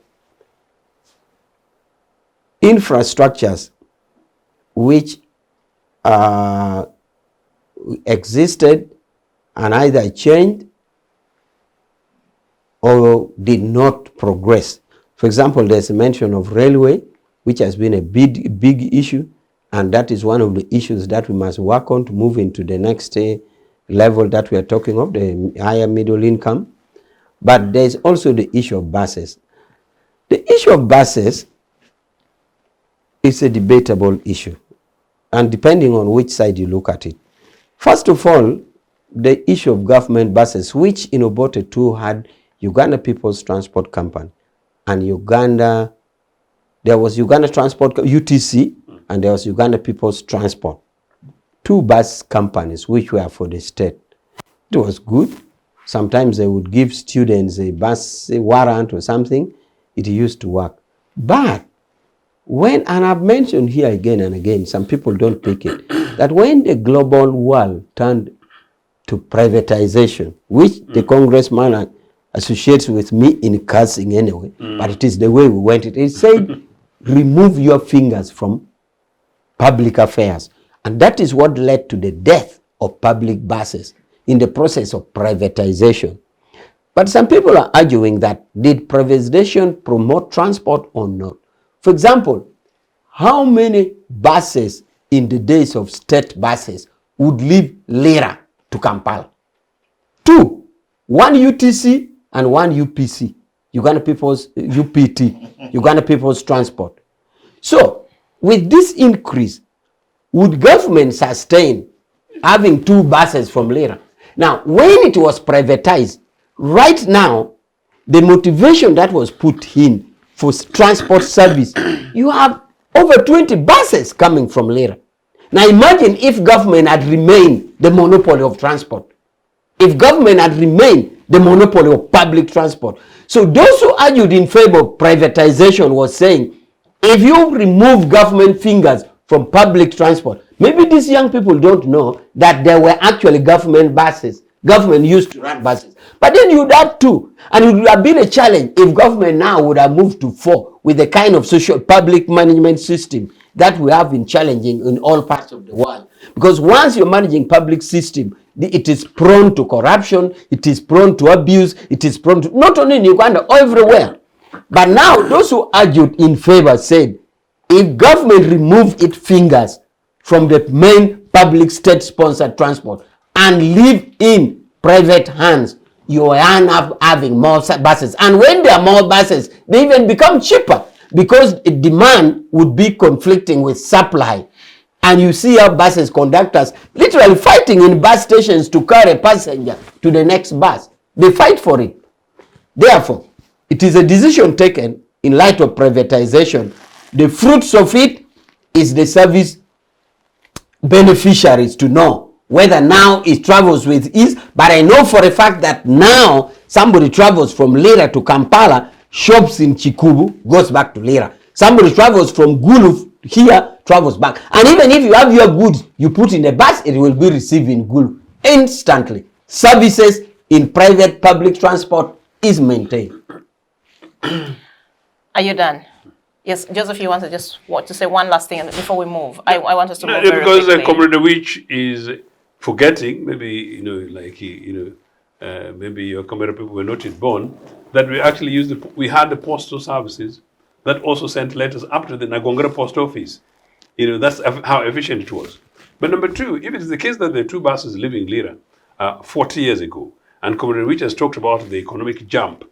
infrastructures which existed and either changed or did not progress. For example, there's a mention of railway, which has been a big issue, and that is one of the issues that we must work on to move into the next level that we are talking of, the higher middle income. But there's also the issue of buses. The issue of buses is a debatable issue, and depending on which side you look at it. First of all, the issue of government buses, which in Obote too had Uganda People's Transport Company, and Uganda, there was Uganda Transport, UTC, and there was Uganda People's Transport. Two bus companies which were for the state. It was good. Sometimes they would give students a bus warrant or something. It used to work. But when, and I've mentioned here again and again, some people don't pick it, that when the global world turned to privatization, which the congressman associates with me in cursing anyway, but it is the way we went. It said, remove your fingers from public affairs. And that is what led to the death of public buses in the process of privatization. But some people are arguing that did privatization promote transport or not? For example, how many buses in the days of state buses would leave Lira to Kampala? Two, one UTC and one UPC, Uganda People's UPT, Uganda People's Transport. So, with this increase, would government sustain having two buses from Lira? Now, when it was privatized, right now, the motivation that was put in for transport service, you have over 20 buses coming from Lira. Now, imagine if government had remained the monopoly of transport. If government had remained the monopoly of public transport. So those who argued in favor of privatization was saying, if you remove government fingers from public transport, maybe these young people don't know that there were actually government buses. Government used to run buses. But then you'd have two. And it would have been a challenge if government now would have moved to 4 with the kind of social public management system that we have been challenging in all parts of the world. Because once you're managing public system, it is prone to corruption, it is prone to abuse, it is prone to, not only in Uganda, everywhere. But now those who argued in favor said, if government remove its fingers from the main public state-sponsored transport and leave in private hands, you end up having more buses. And when there are more buses, they even become cheaper because demand would be conflicting with supply. And you see how buses conductors literally fighting in bus stations to carry a passenger to the next bus. They fight for it. Therefore, it is a decision taken in light of privatization. The fruits of it is the service beneficiaries to know whether now it travels with ease. But I know for a fact that now somebody travels from Lira to Kampala, shops in Chikubu, goes back to Lira. Somebody travels from Gulu here, travels back. And even if you have your goods, you put in a bus, it will be received in Gulu instantly. Services in private public transport is maintained. Are you done? Yes, Joseph, you want to just to say one last thing before we move? I want us to move very because quickly. Comrade Awich is forgetting, maybe, maybe your Comrade people were not yet born, that we actually we had the postal services that also sent letters up to the Nagongera post office. That's how efficient it was. But number two, if it is the case that there are two buses leaving Lira 40 years ago, and Comrade Awich has talked about the economic jump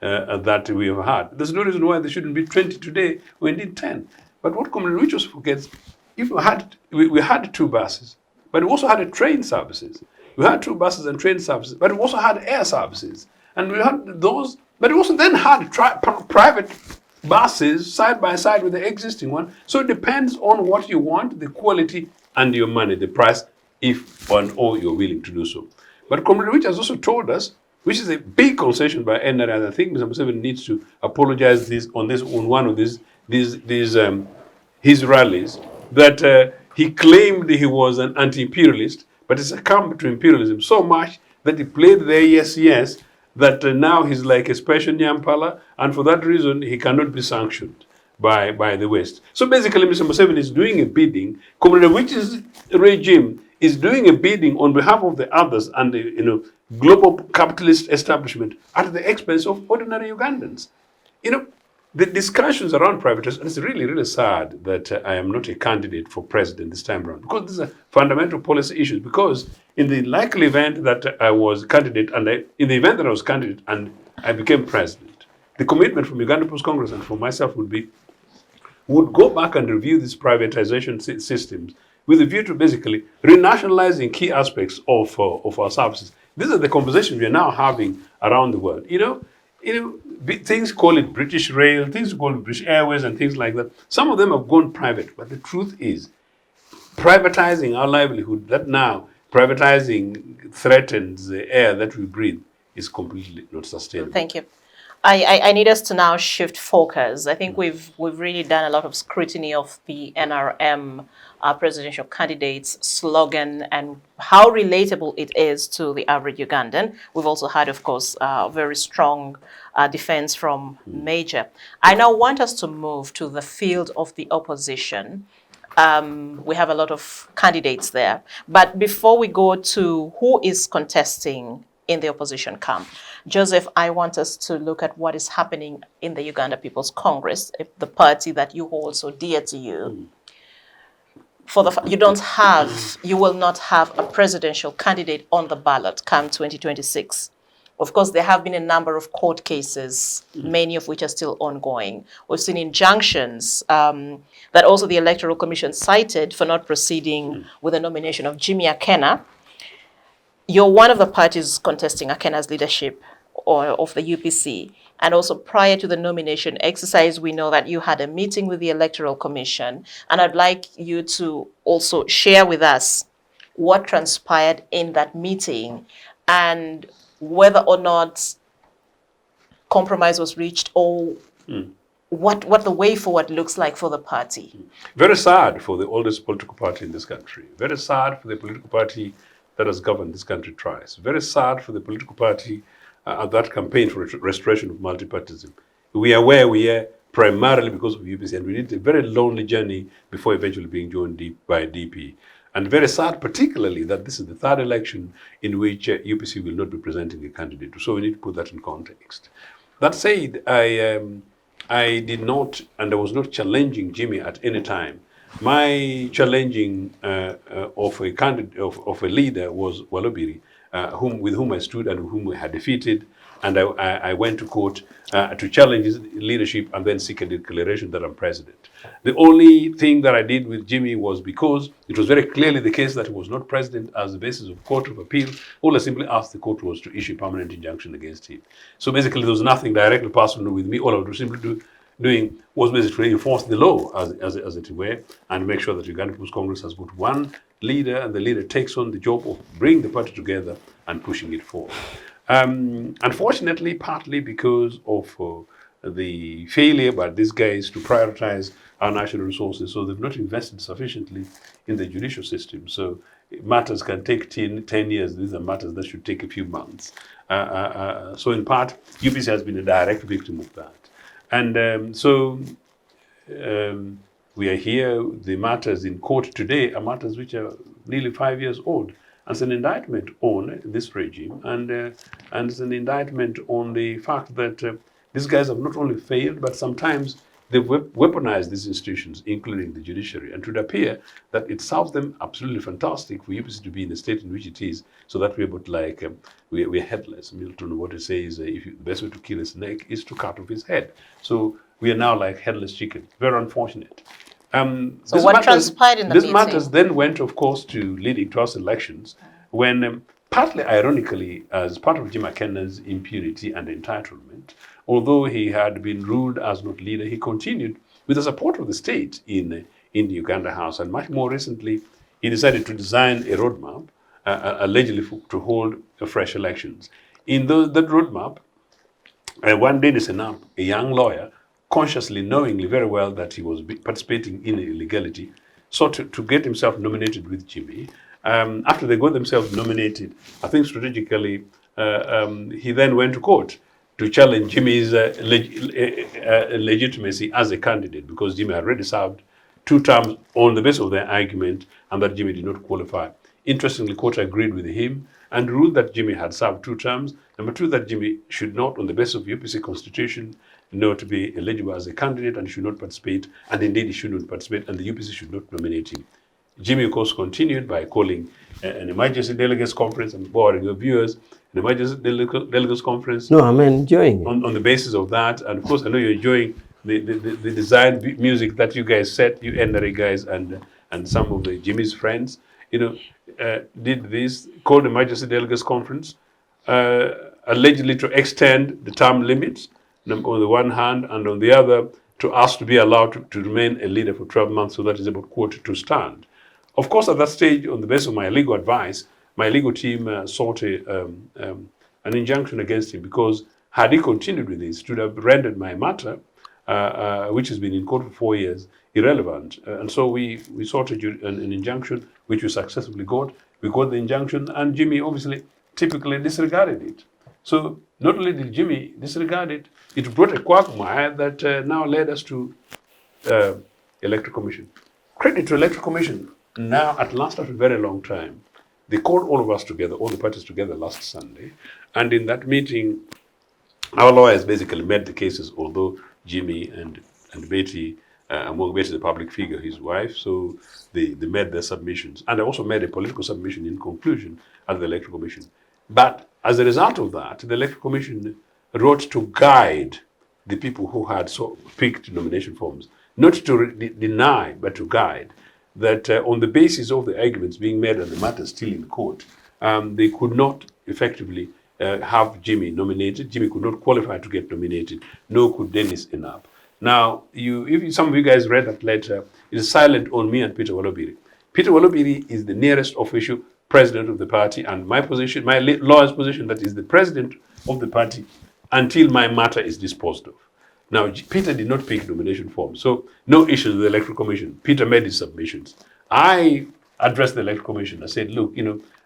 that we have had, there's no reason why there shouldn't be 20 today, or indeed 10. But what Comrade Awich also forgets, if we had two buses, but we also had train services. We had two buses and train services, but we also had air services. And we had those, but we also then had private buses side by side with the existing one. So it depends on what you want, the quality, and your money, the price, if or you're willing to do so. But Comrade Awich has also told us, which is a big concession by NRA, and I think Mr. Museveni needs to apologize on one of his rallies, that he claimed he was an anti-imperialist, but he succumbed to imperialism so much that he played the yes, that now he's like a special Nyampala, and for that reason, he cannot be sanctioned by the West. So basically, Mr. Museveni is doing a bidding. Comrade Awich's regime is doing a bidding on behalf of the others and global capitalist establishment at the expense of ordinary Ugandans. You know, the discussions around privatization, and it's really, really sad that I am not a candidate for president this time around, because these are fundamental policy issues. Because in the likely event that I was candidate, and in the event that I was candidate and I became president, the commitment from Uganda People's Congress and from myself would go back and review these privatization systems with a view to basically renationalizing key aspects of our services. These are the conversations we are now having around the world. Things call it British Rail, things call it British Airways and things like that. Some of them have gone private, but the truth is, privatizing our livelihood, that now privatizing threatens the air that we breathe, is completely not sustainable. Thank you. I need us to now shift focus. I think we've really done a lot of scrutiny of the NRM presidential candidate's slogan and how relatable it is to the average Ugandan. We've also had, of course, very strong defense from Major. I now want us to move to the field of the opposition. We have a lot of candidates there. But before we go to who is contesting in the opposition camp, Joseph, I want us to look at what is happening in the Uganda People's Congress, the party that you hold so dear to you. You will not have a presidential candidate on the ballot come 2026. Of course, there have been a number of court cases, many of which are still ongoing. We've seen injunctions that also the Electoral Commission cited for not proceeding with the nomination of Jimmy Akena. You're one of the parties contesting Akena's leadership of the UPC. And also prior to the nomination exercise, we know that you had a meeting with the Electoral Commission. And I'd like you to also share with us what transpired in that meeting and whether or not compromise was reached or what the way forward looks like for the party. Very sad for the oldest political party in this country. Very sad for the political party that has governed this country twice. Very sad for the political party that campaign for restoration of multipartyism. We are where we are primarily because of UPC, and we did a very lonely journey before eventually being joined by DP. And very sad, particularly, that this is the third election in which UPC will not be presenting a candidate. So we need to put that in context. That said, I did not, and I was not challenging Jimmy at any time. My challenging of a candidate of a leader was Walobiri, with whom I stood and whom I had defeated, and I went to court to challenge his leadership and then seek a declaration that I'm president. The only thing that I did with Jimmy was because it was very clearly the case that he was not president as the basis of Court of Appeal. All I simply asked the court was to issue a permanent injunction against him. So basically there was nothing directly personal with me. All I was simply doing was basically enforce the law, as it were, and make sure that Uganda People's Congress has got one leader, and the leader takes on the job of bringing the party together and pushing it forward. Unfortunately, partly because of the failure by these guys to prioritize our national resources, so they've not invested sufficiently in the judicial system. So matters can take 10 years. These are matters that should take a few months. So in part, UPC has been a direct victim of that. And we are here. The matters in court today are matters which are nearly 5 years old. As an indictment on this regime, and it's an indictment on the fact that these guys have not only failed, but sometimes they've weaponized these institutions, including the judiciary. And it would appear that it serves them absolutely fantastic for UPC to be in the state in which it is, so that we're but like we're headless. Milton, what he says, the best way to kill a snake is to cut off his head. So we are now like headless chicken. Very unfortunate. So what transpired in the meeting? These matters then went, of course, to leading to us elections, when partly ironically, as part of Jim Akena's impunity and entitlement, although he had been ruled as not leader, he continued with the support of the state in the Uganda House. And much more recently, he decided to design a roadmap, allegedly to hold fresh elections. In that roadmap, one Dennis Enap, a young lawyer, consciously, knowingly very well that he was participating in illegality, sought to get himself nominated with Jimmy. After they got themselves nominated, I think strategically, he then went to court to challenge Jimmy's legitimacy as a candidate, because Jimmy had already served 2 terms on the basis of their argument, and that Jimmy did not qualify. Interestingly, court agreed with him and ruled that Jimmy had served 2 terms. Number 2, that Jimmy should not, on the basis of UPC constitution, not be eligible as a candidate and should not participate, and indeed he should not participate, and the UPC should not nominate him. Jimmy, of course, continued by calling an emergency delegates conference. I'm boring your viewers. An emergency delegates conference. No, I'm enjoying it. On the basis of that, and of course, I know you're enjoying the design music that you guys set, you NRA guys and some of the Jimmy's friends, did this, called emergency delegates conference, allegedly to extend the term limits on the one hand, and on the other, to ask to be allowed to remain a leader for 12 months so that is about quote to stand. Of course, at that stage, on the basis of my legal advice, my legal team sought an injunction against him, because had he continued with this, it would have rendered my matter, which has been in court for 4 years, irrelevant. And so we sought an injunction, which we successfully got. We got the injunction, and Jimmy obviously typically disregarded it. So not only did Jimmy disregard it, it brought a quagmire that now led us to Electoral Commission. Credit to Electoral Commission. Now, at last, after a very long time, they called all of us together, all the parties together last Sunday. And in that meeting, our lawyers basically made the cases, although Jimmy and Betty, among Betty, the public figure, his wife, so they made their submissions. And they also made a political submission in conclusion at the Electoral Commission. But as a result of that, the Electoral Commission wrote to guide the people who had picked nomination forms, not to deny, but to guide, that on the basis of the arguments being made and the matter still in court, they could not effectively have Jimmy nominated. Jimmy could not qualify to get nominated, nor could Dennis Enap. Now, if some of you guys read that letter, it is silent on me and Peter Walobiri. Peter Walobiri is the nearest official president of the party, and my position, my lawyer's position, that is the president of the party until my matter is disposed of. Now, Peter did not pick nomination forms, so no issues with the Electoral Commission. Peter made his submissions. I addressed the Electoral Commission. I said, look,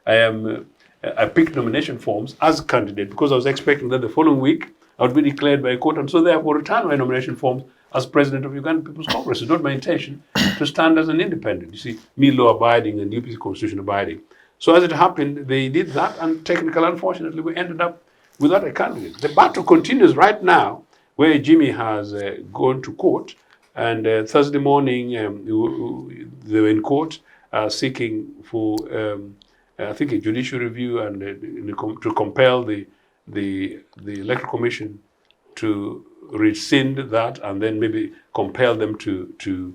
I picked nomination forms as a candidate because I was expecting that the following week I would be declared by a court, and so therefore return my nomination forms as president of Uganda People's Congress. It's not my intention to stand as an independent. You see, me law-abiding and UPC constitution abiding. So as it happened, they did that, and technically, unfortunately, we ended up without a candidate. The battle continues right now, where Jimmy has gone to court, and Thursday morning they were in court seeking for, I think, a judicial review and to compel the Electoral Commission to rescind that and then maybe compel them to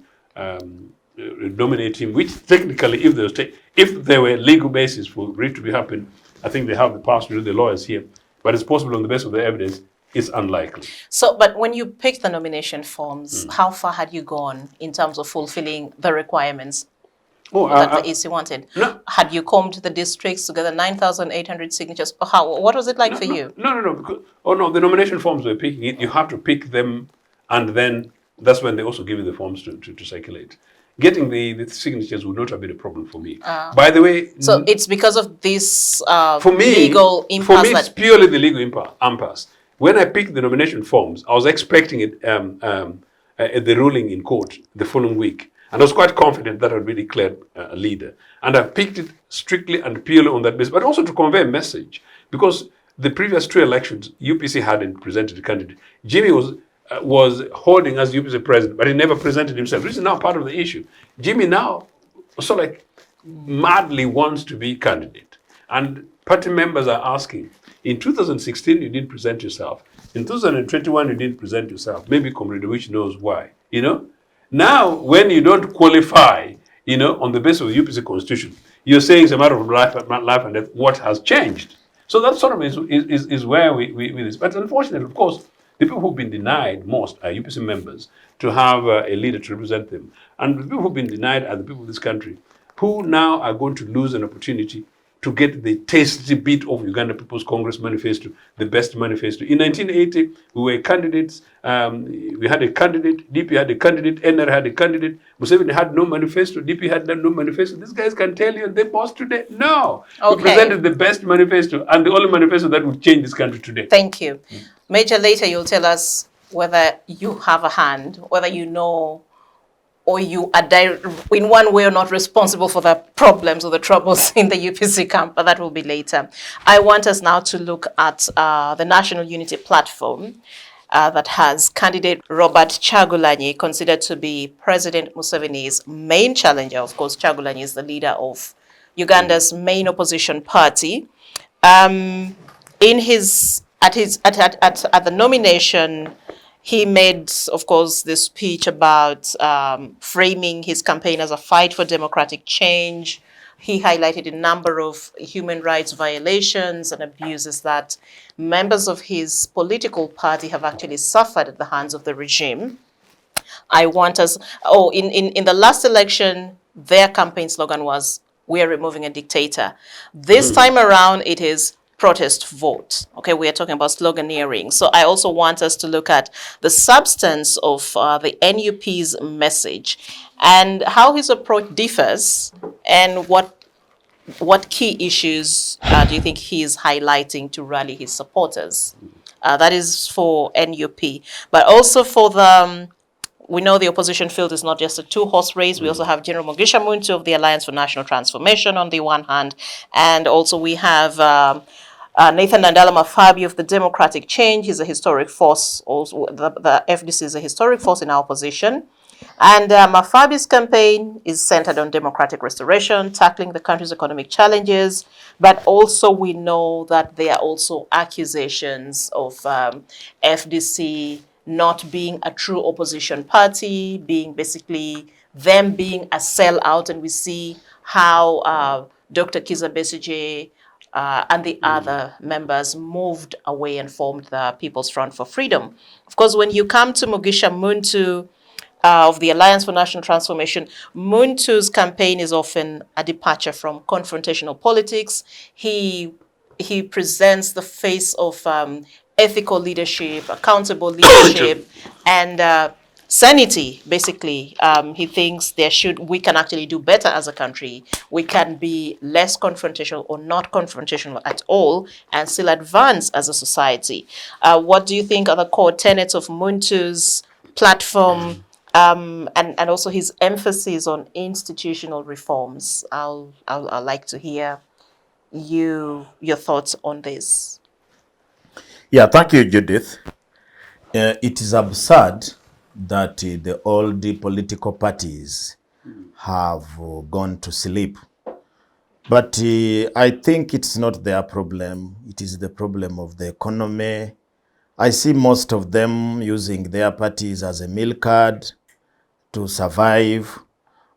nominate him, which technically, if there were legal basis for it to be happen, I think they have the power to do, the lawyers here, but it's possible on the basis of the evidence. It's unlikely. So, but when you picked the nomination forms, how far had you gone in terms of fulfilling the requirements that the EC wanted? No. Had you combed the districts to gather 9,800 signatures? What was it like for you? No. Because, the nomination forms we're picking, you have to pick them, and then that's when they also give you the forms to circulate. Getting the signatures would not have been a problem for me. By the way... So it's because of this for me, legal impasse? For me, it's purely the legal impasse. When I picked the nomination forms, I was expecting it the ruling in court the following week. And I was quite confident that I would be declared a leader. And I picked it strictly and purely on that basis, but also to convey a message. Because the previous 2 elections, UPC hadn't presented a candidate. Jimmy was holding as UPC president, but he never presented himself. This is now part of the issue. Jimmy now madly wants to be candidate. And party members are asking, in 2016, you didn't present yourself. In 2021, you didn't present yourself. Maybe Comrade Awich knows why, Now, when you don't qualify, on the basis of the UPC constitution, you're saying it's a matter of life and death. What has changed? So that sort of is where we this. But unfortunately, of course, the people who've been denied most are UPC members to have a leader to represent them. And the people who've been denied are the people of this country who now are going to lose an opportunity to get the tasty bit of Uganda People's Congress manifesto, the best manifesto. In 1980, we were candidates. We had a candidate. DP had a candidate. NR had a candidate. Museveni had no manifesto. DP had no manifesto. These guys can tell you they boss today. No. Okay. We presented the best manifesto and the only manifesto that would change this country today. Thank you. Major, later you'll tell us whether you have a hand, whether you know or you are in one way or not responsible for the problems or the troubles in the UPC camp, but that will be later. I want us now to look at the National Unity Platform that has candidate Robert Kyagulanyi, considered to be President Museveni's main challenger. Of course, Kyagulanyi is the leader of Uganda's main opposition party. At the nomination, he made, of course, this speech about framing his campaign as a fight for democratic change. He highlighted a number of human rights violations and abuses that members of his political party have actually suffered at the hands of the regime. I want us, in the last election, their campaign slogan was, "We are removing a dictator." This time around, it is protest vote. Okay, we are talking about sloganeering. So I also want us to look at the substance of the NUP's message and how his approach differs, and what key issues do you think he is highlighting to rally his supporters? That is for NUP, but also for the we know the opposition field is not just a two-horse race. We also have General Mugisha Muntu of the Alliance for National Transformation on the one hand, and also we have Nathan Nandala Mafabi of the Democratic Change. He's a historic force. Also, the FDC is a historic force in our opposition. And Mafabi's campaign is centered on democratic restoration, tackling the country's economic challenges. But also we know that there are also accusations of FDC not being a true opposition party, being basically them being a sellout. And we see how Dr. Kizza Besigye and the other members moved away and formed the People's Front for Freedom. Of course, when you come to Mugisha Muntu of the Alliance for National Transformation, Muntu's campaign is often a departure from confrontational politics. He presents the face of ethical leadership, accountable leadership, and sanity, basically. He thinks we can actually do better as a country. We can be less confrontational or not confrontational at all and still advance as a society. What do you think are the core tenets of Muntu's platform, and also his emphasis on institutional reforms? I'd like to hear your thoughts on this. Yeah, thank you, Judith. It is absurd that all the political parties have gone to sleep. But I think it's not their problem. It is the problem of the economy. I see most of them using their parties as a milk card to survive,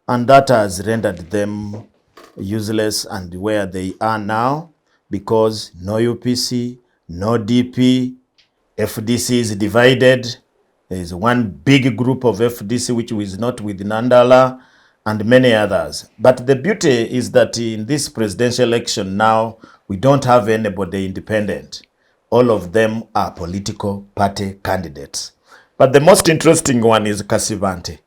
and that has rendered them useless and where they are now, because no UPC, no DP, FDC is divided. There is one big group of FDC which is not with Nandala and many others. But the beauty is that in this presidential election now, we don't have anybody independent. All of them are political party candidates. But the most interesting one is Kasivante.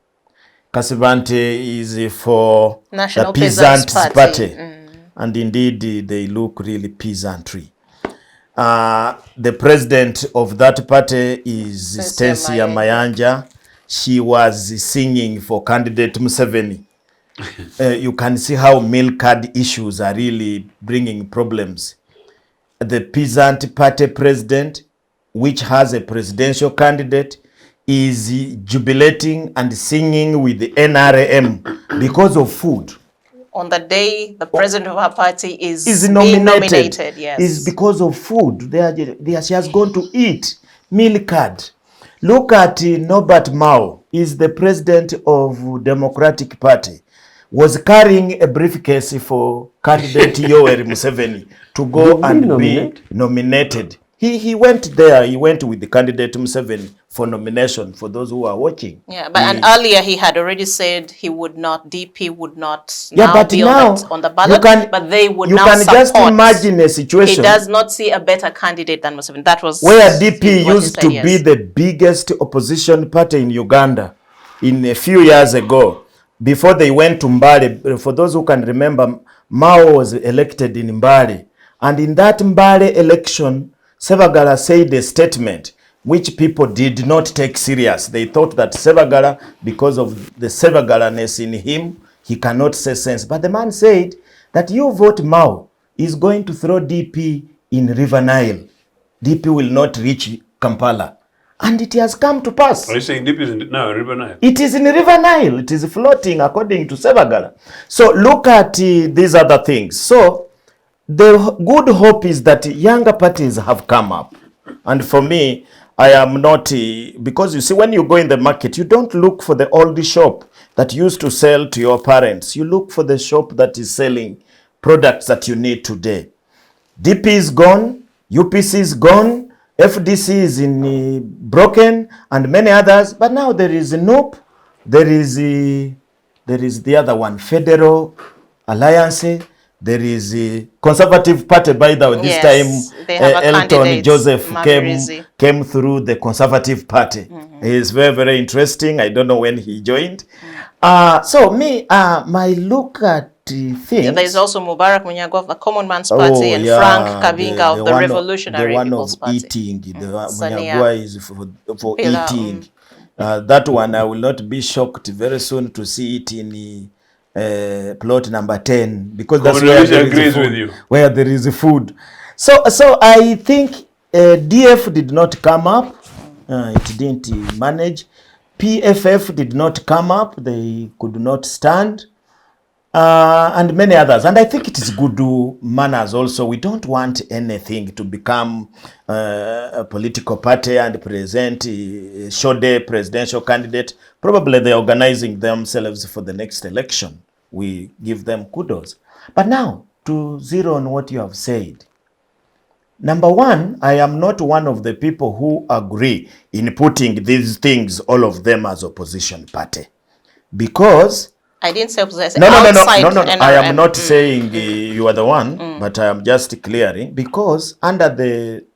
Kasivante is for National the Peasants Party. And indeed, they look really peasantry. The president of that party is Stensia Mayanja. She was singing for candidate Museveni. You can see how milk card issues are really bringing problems. The Peasant Party president, which has a presidential candidate, is jubilating and singing with the NRM because of food. On the day the president of her party is nominated, being nominated, yes, is because of food. She has gone to eat milk card. Look at Norbert Mao, is the president of Democratic Party, was carrying a briefcase for candidate Yoweri Museveni to go and be nominated. He went there. He went with the candidate Museveni for nomination, for those who are watching. Yeah, but and earlier he had already said he would not, DP would not now be on the ballot, but they would now support. You can just imagine a situation. He does not see a better candidate than Museveni. That was where DP used to be the biggest opposition party in Uganda in a few years ago. Before they went to Mbale, for those who can remember, Mao was elected in Mbale. And in that Mbale election, Sebagala said a statement, which people did not take serious. They thought that Sebagala, because of the Sebagalaness in him, he cannot say sense. But the man said that you vote Mao is going to throw DP in River Nile. DP will not reach Kampala. And it has come to pass. Are you saying DP is in River Nile? It is in River Nile. It is floating according to Sebagala. So look at these other things. So the good hope is that younger parties have come up. And for me, I am not, because you see, when you go in the market, you don't look for the old shop that used to sell to your parents. You look for the shop that is selling products that you need today. DP is gone, UPC is gone, FDC is in broken, and many others. But now there is NOP, there is the other one, Federal Alliance. There is a Conservative Party, by the way, this time Elton Joseph came through the Conservative Party. He is very, very interesting. I don't know when he joined. So me, my look at things. There is also Mubarak Munyagwa of the Common Man's Party and Frank Kabinga of the Revolutionary People's Party. The Munyagwa is for eating. That one, I will not be shocked very soon to see it in plot number 10, because that's where there is food. So I think DF did not come up. It didn't manage. PFF did not come up. They could not stand. And many others. And I think it is good manners also. We don't want anything to become a political party and present a show-day presidential candidate. Probably they're organizing themselves for the next election. We give them kudos. But now, to zero on what you have said. Number one, I am not one of the people who agree in putting these things, all of them, as opposition party. Because I didn't say opposition. No. I am not saying you are the one, but I am just clearing, because under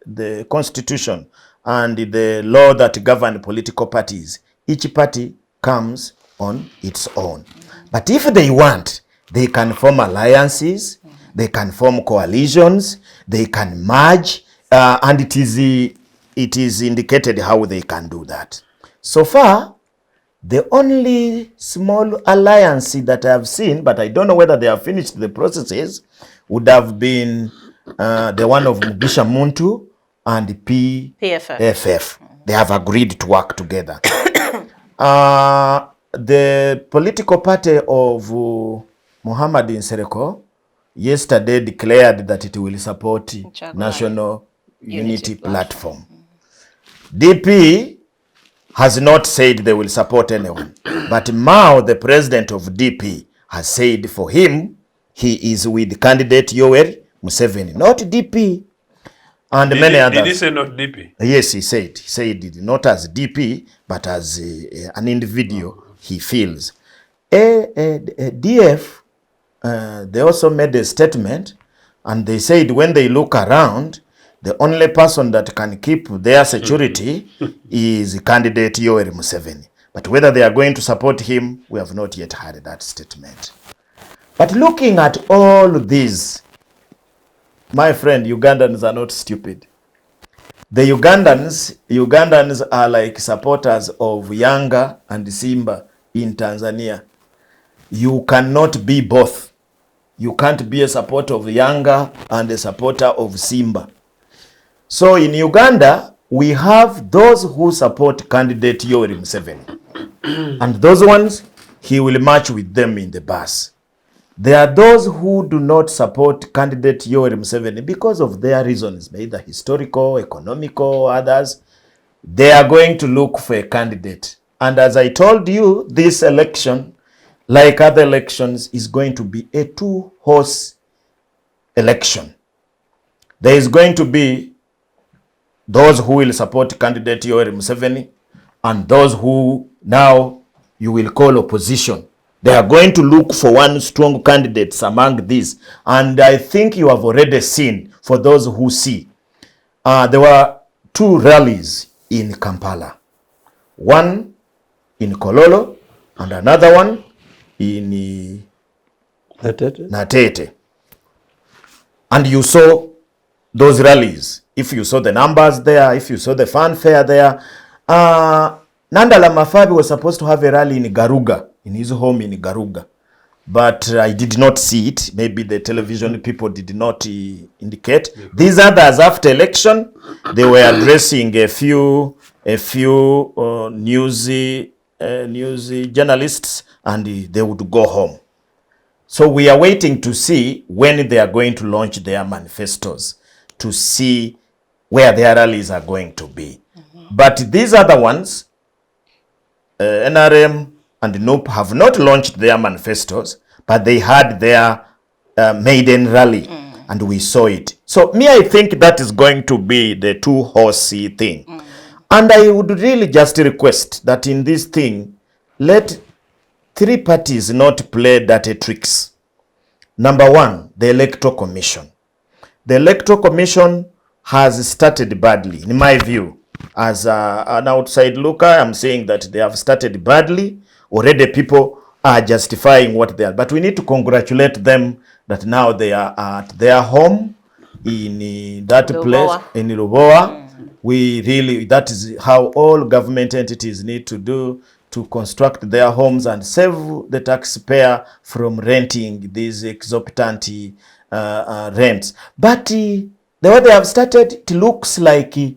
the constitution and the law that govern political parties, each party comes on its own. But if they want, they can form alliances, they can form coalitions, they can merge, and it is indicated how they can do that. So far, the only small alliance that I have seen, but I don't know whether they have finished the processes, would have been the one of Mugisha Muntu and PFF. They have agreed to work together. The political party of Muhammad Nsereko yesterday declared that it will support National Unity Platform. DP has not said they will support anyone. But Mao, the president of DP, has said for him, he is with candidate Yoweri Museveni, not DP. And many others. Did he say not DP? Yes, he said. He said not as DP, but as an individual he feels. DF, they also made a statement, and they said when they look around, the only person that can keep their security is candidate Yoweri Museveni. But whether they are going to support him, we have not yet heard that statement. But looking at all this, my friend, Ugandans are not stupid. The Ugandans are like supporters of Yanga and Simba in Tanzania. You cannot be both. You can't be a supporter of Yanga and a supporter of Simba. So in Uganda, we have those who support candidate Yoweri Museveni. And those ones, he will march with them in the bus. There are those who do not support candidate Yoweri Museveni because of their reasons, either historical, economical, or others. They are going to look for a candidate. And as I told you, this election, like other elections, is going to be a two-horse election. There is going to be those who will support candidate Yoweri Museveni and those who now you will call opposition. They are going to look for one strong candidate among these. And I think you have already seen, for those who see, there were two rallies in Kampala. One in Kololo and another one in Natete. And you saw those rallies. If you saw the numbers there, if you saw the fanfare there, Nandala Mafabi was supposed to have a rally in Garuga, in his home in Garuga. But I did not see it. Maybe the television people did not indicate. These others, after election, they were addressing a few news journalists, and they would go home. So we are waiting to see when they are going to launch their manifestos, to see where their rallies are going to be. But these other ones, NRM and NUP, have not launched their manifestos, but they had their maiden rally, and we saw it. So me, I think that is going to be the two-horsey thing. And I would really just request that in this thing, let three parties not play dirty tricks. Number one, the Electoral Commission. The Electoral Commission has started badly, in my view. As an outside looker, I'm saying that they have started badly. Already people are justifying what they are. But we need to congratulate them that now they are at their home in that place, in Lubowa. We really, that is how all government entities need to do, to construct their homes and save the taxpayer from renting these exorbitant rents. But the way they have started, it looks like they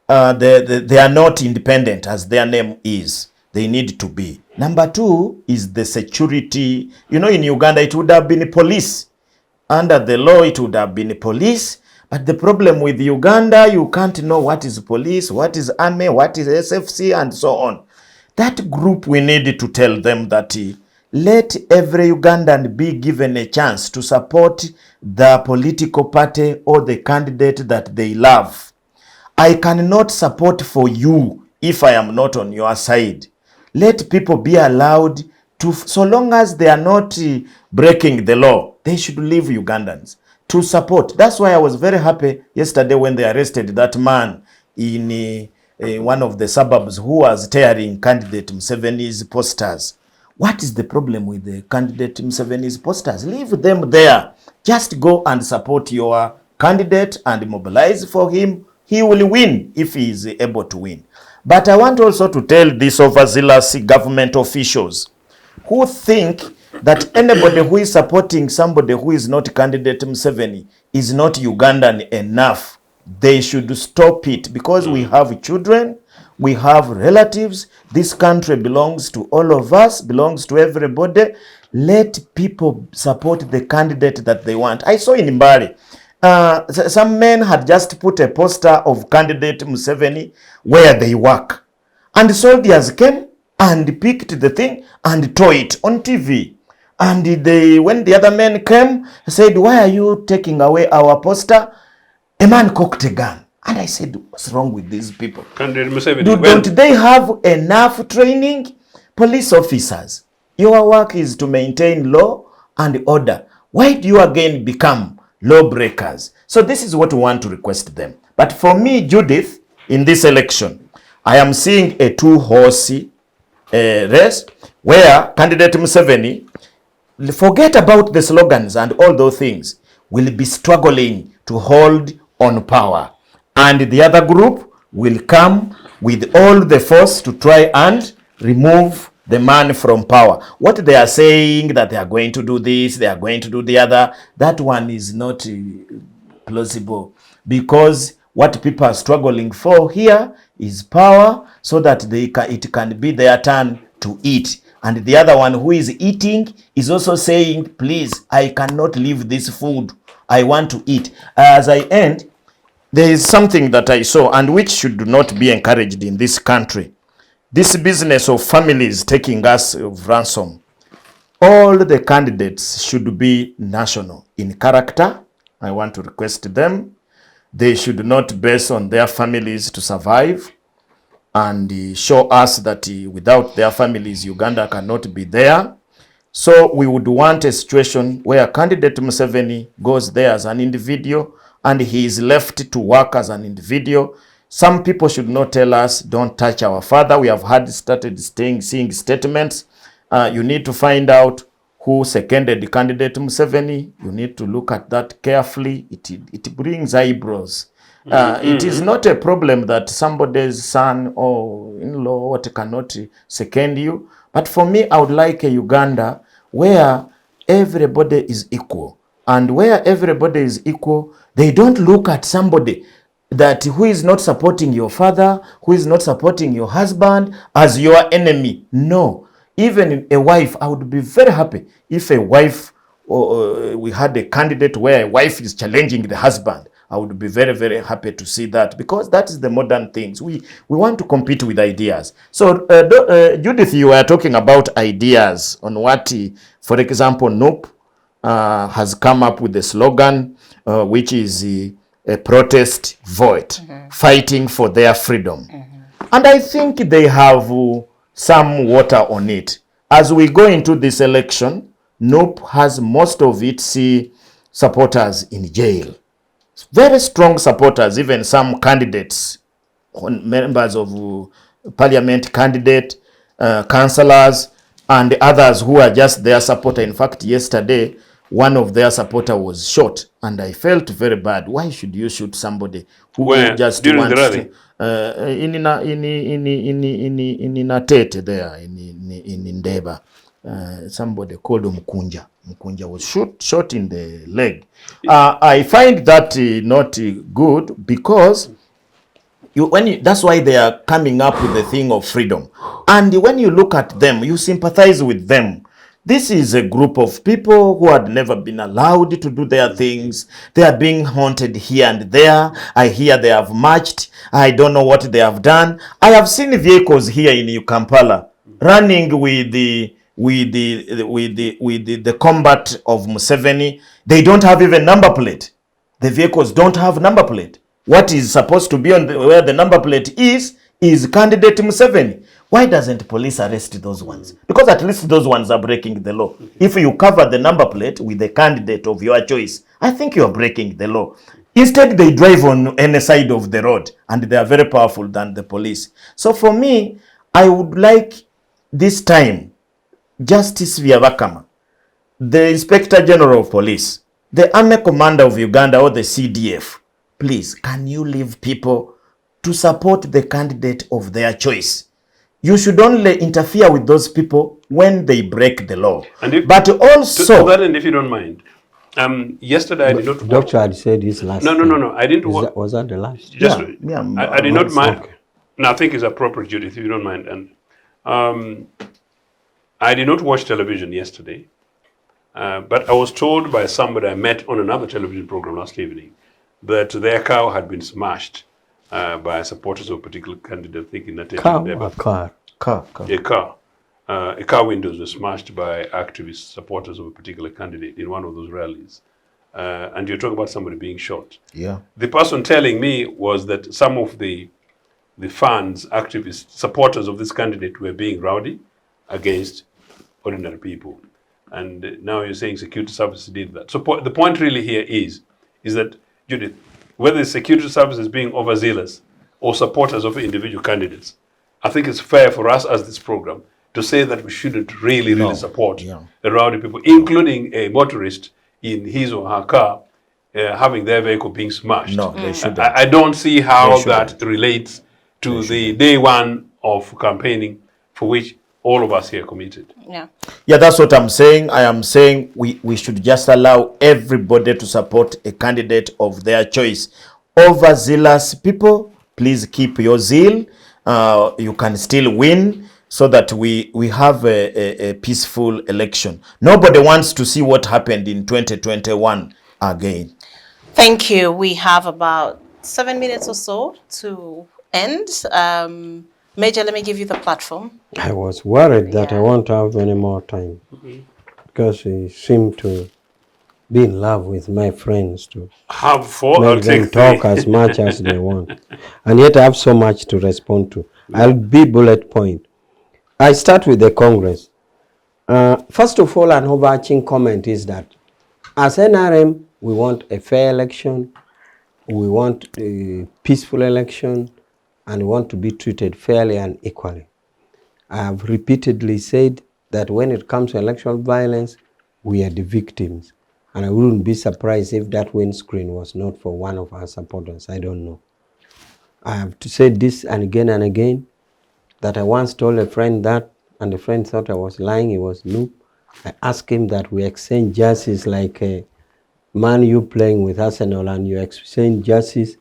are not independent, as their name is. They need to be. Number two is the security. You know, in Uganda, it would have been police. Under the law, it would have been police. But the problem with Uganda, you can't know what is police, what is army, what is SFC, and so on. That group, we need to tell them that let every Ugandan be given a chance to support the political party or the candidate that they love. I cannot support for you if I am not on your side. Let people be allowed to, so long as they are not breaking the law, they should leave Ugandans to support. That's why I was very happy yesterday when they arrested that man in one of the suburbs who was tearing candidate Museveni's posters. What is the problem with the candidate Museveni's posters? Leave them there. Just go and support your candidate and mobilize for him. He will win if he is able to win. But I want also to tell these overzealous government officials who think that anybody who is supporting somebody who is not candidate Museveni is not Ugandan enough. They should stop it, because we have children, we have relatives. This country belongs to all of us, belongs to everybody. Let people support the candidate that they want. I saw in Mbari, some men had just put a poster of candidate Museveni where they work. And soldiers came and picked the thing and tore it on TV. And when the other men came, said, "Why are you taking away our poster?" A man cocked a gun. And I said, what's wrong with these people? Candidate Museveni, don't they have enough training? Police officers, your work is to maintain law and order. Why do you again become lawbreakers? So this is what we want to request them. But for me, Judith, in this election, I am seeing a two-horsey race where candidate Museveni, forget about the slogans and all those things, will be struggling to hold on power. And the other group will come with all the force to try and remove the man from power. What they are saying, that they are going to do this, they are going to do the other, that one is not plausible, because what people are struggling for here is power, so that it can be their turn to eat. And the other one who is eating is also saying, please, I cannot leave this food. I want to eat. As I end, there is something that I saw, and which should not be encouraged in this country. This business of families taking us of ransom. All the candidates should be national in character. I want to request them. They should not base on their families to survive, and show us that without their families, Uganda cannot be there. So we would want a situation where candidate Museveni goes there as an individual, and he is left to work as an individual. Some people should not tell us, don't touch our father. We have started seeing statements. You need to find out who seconded candidate Museveni. You need to look at that carefully. It brings eyebrows. It is not a problem that somebody's son or in-law what cannot second you. But for me, I would like a Uganda where everybody is equal. And where everybody is equal, they don't look at somebody that who is not supporting your father, who is not supporting your husband as your enemy. No. Even a wife, I would be very happy if a wife, we had a candidate where a wife is challenging the husband. I would be very, very happy to see that, because that is the modern things. We want to compete with ideas. So, Judith, you were talking about ideas on what, for example, NOP has come up with a slogan, which is a protest vote, fighting for their freedom. And I think they have some water on it. As we go into this election, NOP has most of its supporters in jail. Very strong supporters, even some candidates, members of parliament candidate, councillors, and others who are just their supporter. In fact, yesterday, one of their supporter was shot, and I felt very bad. Why should you shoot somebody who just wants to? In Natete there, in Ndeba. Somebody called Mkunja. Mkunja was shot in the leg. I find that not good, because that's why they are coming up with the thing of freedom. And when you look at them, you sympathize with them. This is a group of people who had never been allowed to do their things. They are being haunted here and there. I hear they have marched. I don't know what they have done. I have seen vehicles here in Kampala running with the combat of Museveni. They don't have even number plate. The vehicles don't have number plate. What is supposed to be on where the number plate is candidate Museveni. Why doesn't police arrest those ones? Because at least those ones are breaking the law. If you cover the number plate with the candidate of your choice, I think you are breaking the law. Instead, they drive on any side of the road, and they are very powerful than the police. So for me, I would like this time Justice Vyavakama, the Inspector General of Police, the Army Commander of Uganda, or the CDF, please, can you leave people to support the candidate of their choice? You should only interfere with those people when they break the law. But also... To that end, if you don't mind, yesterday I did not... Doctor had said this last No, I didn't... Was that the last? I did not mind... Okay. No, I think it's appropriate, Judith, if you don't mind. And I did not watch television yesterday, but I was told by somebody I met on another television program last evening that their car had been smashed by supporters of a particular candidate, thinking that a car windows were smashed by activist supporters of a particular candidate in one of those rallies. And you're talking about somebody being shot. Yeah. The person telling me was that some of the fans, activists, supporters of this candidate were being rowdy against ordinary people. And now you're saying security services did that. So the point really here is that, Judith, whether the security service is being overzealous or supporters of individual candidates, I think it's fair for us as this program to say that we shouldn't really support the rowdy people, including a motorist in his or her car having their vehicle being smashed. No, they shouldn't. I don't see how that relates to the day one of campaigning for which all of us here committed. Yeah, that's what I'm saying. I am saying we should just allow everybody to support a candidate of their choice. Overzealous people, please keep your zeal. You can still win, so that we have a peaceful election. Nobody wants to see what happened in 2021 again. Thank you. We have about 7 minutes or so to end. Major, let me give you the platform. I was worried that I won't have any more time, because he seemed to be in love with my friends to have four, make them talk as much as they want. And yet I have so much to respond to. I'll be bullet point. I start with the Congress. First of all, an overarching comment is that as NRM, we want a fair election, we want a peaceful election, and we want to be treated fairly and equally. I have repeatedly said that when it comes to electoral violence, we are the victims. And I wouldn't be surprised if that windscreen was not for one of our supporters. I don't know. I have to say this and again, that I once told a friend that, and the friend thought I was lying, he was noob. I asked him that we exchange jerseys like a man you playing with Arsenal, and you exchange jerseys.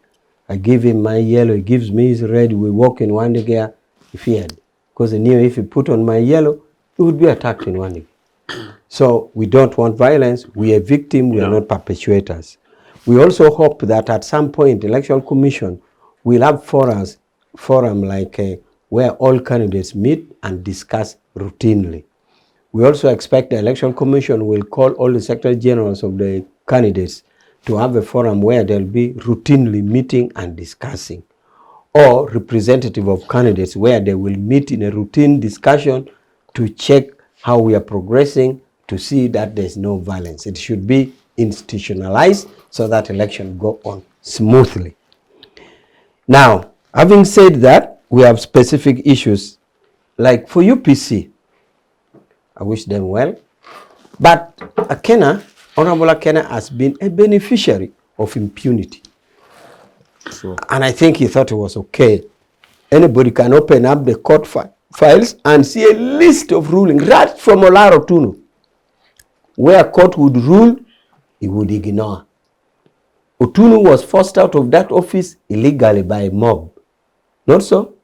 I give him my yellow, he gives me his red, we walk in one gear. He feared, because he knew if he put on my yellow, he would be attacked in one gear. So we don't want violence, we are victims, we are not perpetuators. We also hope that at some point, the Electoral Commission will have forum like where all candidates meet and discuss routinely. We also expect the Electoral Commission will call all the Secretary Generals of the candidates to have a forum where they'll be routinely meeting and discussing, or representative of candidates where they will meet in a routine discussion to check how we are progressing, to see that there's no violence. It should be institutionalized so that election go on smoothly. Now, having said that, we have specific issues. Like for UPC, I wish them well. But Honorable Akena has been a beneficiary of impunity. Sure. And I think he thought it was okay. Anybody can open up the court files and see a list of rulings right from Olaro Tunu. Where court would rule, he would ignore. Otunu was forced out of that office illegally by a mob. Not so?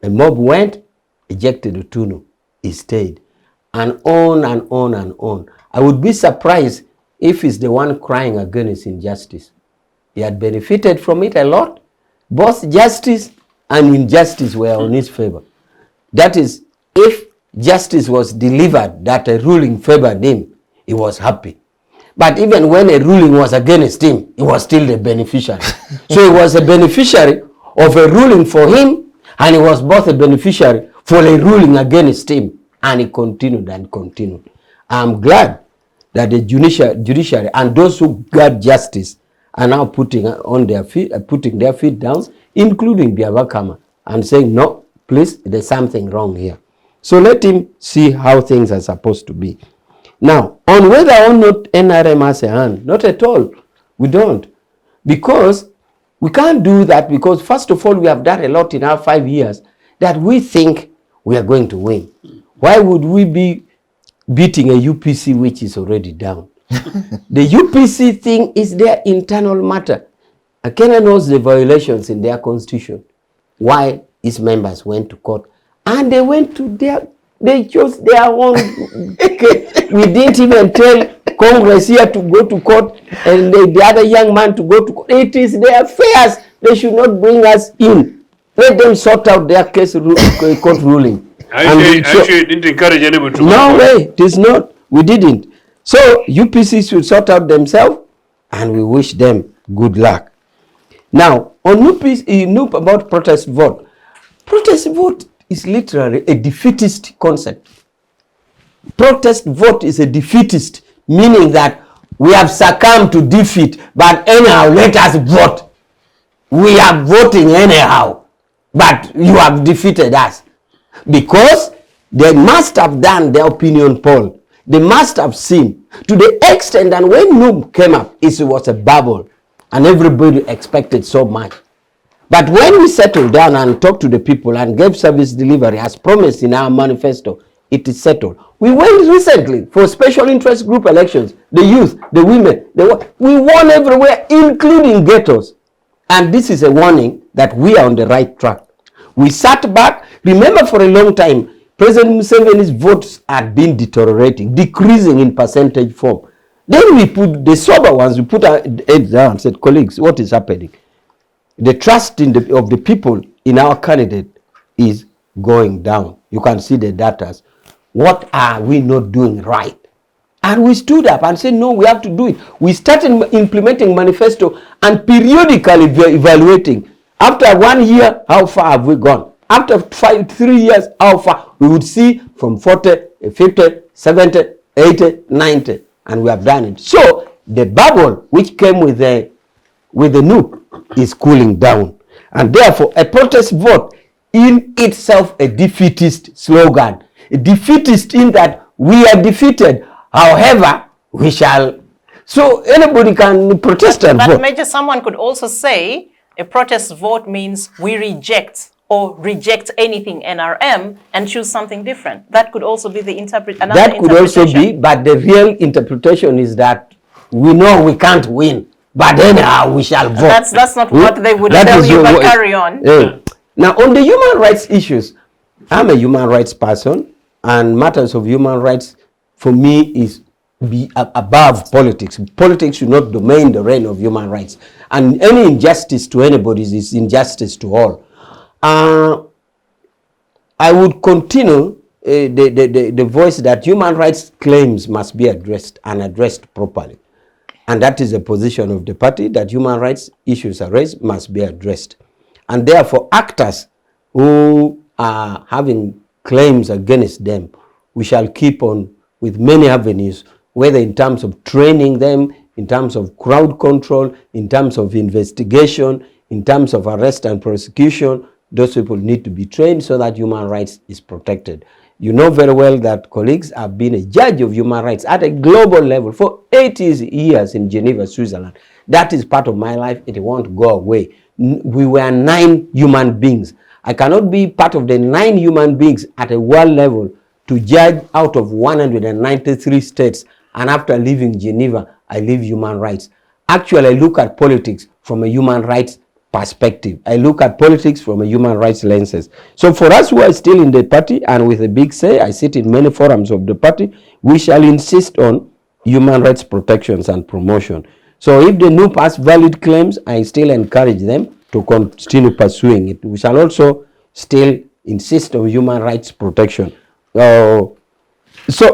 A mob went, ejected Otunu. He stayed. And on and on and on. I would be surprised if he's the one crying against injustice. He had benefited from it a lot. Both justice and injustice were on his favor. That is, if justice was delivered, that a ruling favored him, he was happy. But even when a ruling was against him, he was still the beneficiary. So he was a beneficiary of a ruling for him, and he was both a beneficiary for a ruling against him. And he continued and continued. I'm glad that the judiciary and those who guard justice are now putting their feet down, including Biavakama, and saying, no, please, there's something wrong here. So let him see how things are supposed to be. Now, on whether or not NRM has a hand, not at all. We don't. Because we can't do that, because first of all, we have done a lot in our 5 years that we think we are going to win. Why would we be beating a UPC which is already down? The UPC thing is their internal matter. Kenya knows the violations in their constitution. Why its members went to court. And they went to they chose their own. We didn't even tell Congress here to go to court and the other young man to go to court. It is their affairs. They should not bring us in. Let them sort out their court ruling. Actually, didn't encourage anybody to go. No way, it is not. We didn't. So UPC should sort out themselves, and we wish them good luck. Now, on NUP about protest vote. Protest vote is literally a defeatist concept. Protest vote is a defeatist, meaning that we have succumbed to defeat, but anyhow, let us vote. We are voting anyhow, but you have defeated us. Because they must have done their opinion poll. They must have seen to the extent that when NUP came up, it was a bubble and everybody expected so much. But when we settled down and talked to the people and gave service delivery as promised in our manifesto, it is settled. We went recently for special interest group elections, the youth, the women, we won everywhere, including ghettos. And this is a warning that we are on the right track. We sat back. Remember, for a long time, President Museveni's votes had been deteriorating, decreasing in percentage form. Then we put the sober ones, we put our heads down and said, colleagues, what is happening? The trust of the people in our candidate is going down. You can see the data. What are we not doing right? And we stood up and said, no, we have to do it. We started implementing manifesto and periodically evaluating. After 1 year, how far have we gone? After 3 years, how far? We would see from 40, 50, 70, 80, 90. And we have done it. So the bubble which came with the NUP is cooling down. And therefore, a protest vote in itself a defeatist slogan. A defeatist in that we are defeated. However, we shall So anybody can protest and But vote. Major, someone could also say a protest vote means we reject or reject anything NRM and choose something different. That could also be the interpretation. That could also be, but the real interpretation is that we know we can't win, but anyhow we shall vote. That's not what they would tell you, but carry on. Now, on the human rights issues, I'm a human rights person, and matters of human rights for me is above politics. Politics should not domain the reign of human rights, and any injustice to anybody is injustice to all. I would continue the voice that human rights claims must be addressed and addressed properly. And that is the position of the party, that human rights issues are raised must be addressed. And therefore, actors who are having claims against them, we shall keep on with many avenues, whether in terms of training them, in terms of crowd control, in terms of investigation, in terms of arrest and prosecution. Those people need to be trained so that human rights is protected. You know very well that colleagues have been a judge of human rights at a global level for 80 years in Geneva, Switzerland. That is part of my life. It won't go away. We were 9 human beings. I cannot be part of the 9 human beings at a world level to judge out of 193 states. And after leaving Geneva, I leave human rights. Actually, I look at politics from a human rights perspective. I look at politics from a human rights lenses. So for us who are still in the party and with a big say, I sit in many forums of the party, we shall insist on human rights protections and promotion. So if the new pass valid claims, I still encourage them to continue pursuing it. We shall also still insist on human rights protection. So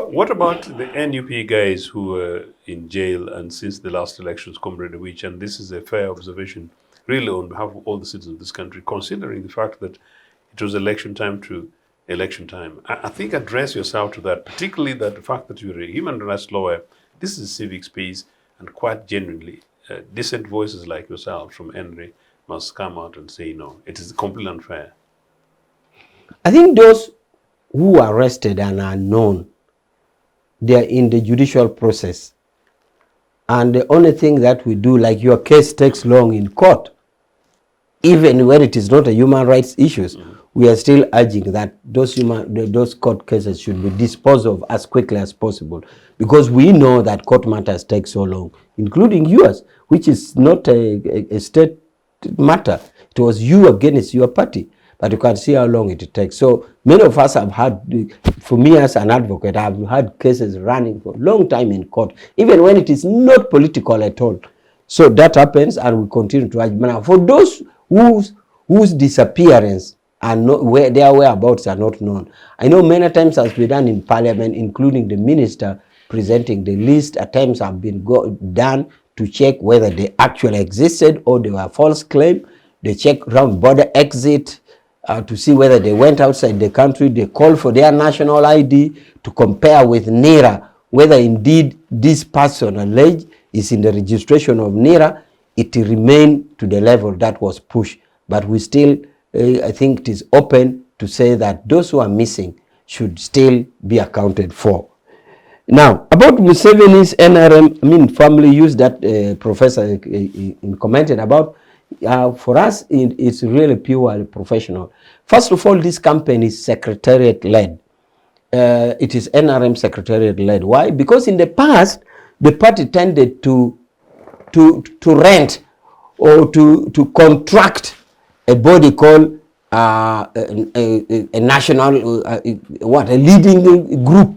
what about the NUP guys who were in jail and since the last elections, Comrade Awich, and this is a fair observation, really on behalf of all the citizens of this country, considering the fact that it was election time to election time. I think address yourself to that, particularly that the fact that you're a human rights lawyer, this is a civic space, and quite genuinely, decent voices like yourself from Henry must come out and say, no, it is completely unfair. I think those who are arrested and are known, they are in the judicial process. And the only thing that we do, like your case takes long in court, even when it is not a human rights issues, we are still urging that those court cases should be disposed of as quickly as possible, because we know that court matters take so long, including yours, which is not a state matter. It was you against your party, but you can see how long it takes. So many of us have had, for me as an advocate, I've had cases running for a long time in court, even when it is not political at all. So that happens, and we continue to urge. Now, for those whose disappearance and where their whereabouts are not known, I know many times has been done in Parliament, including the minister presenting the list. Attempts have been done to check whether they actually existed or they were false claim. They check around border exit to see whether they went outside the country. They call for their national ID to compare with NIRA, whether indeed this person alleged is in the registration of NIRA. It remained to the level that was pushed. But we still, I think it is open to say that those who are missing should still be accounted for. Now, about Museveni's NRM, family use that Professor commented about, for us, it's really purely professional. First of all, this campaign is Secretariat-led. It is NRM Secretariat-led. Why? Because in the past, the party tended to rent or to contract a body called a national, a leading group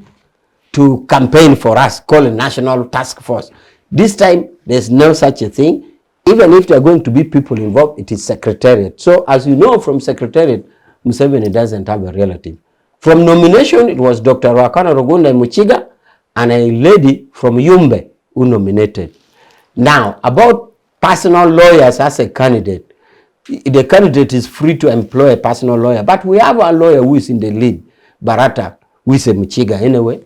to campaign for us, called a national task force. This time, there's no such a thing. Even if there are going to be people involved, it is Secretariat. So as you know from Secretariat, Museveni doesn't have a relative. From nomination, it was Dr. Rakana Rugunda Muchiga and a lady from Yumbe who nominated. Now, about personal lawyers as a candidate, the candidate is free to employ a personal lawyer, but we have a lawyer who is in the lead, Barata, who is a Muchiga anyway,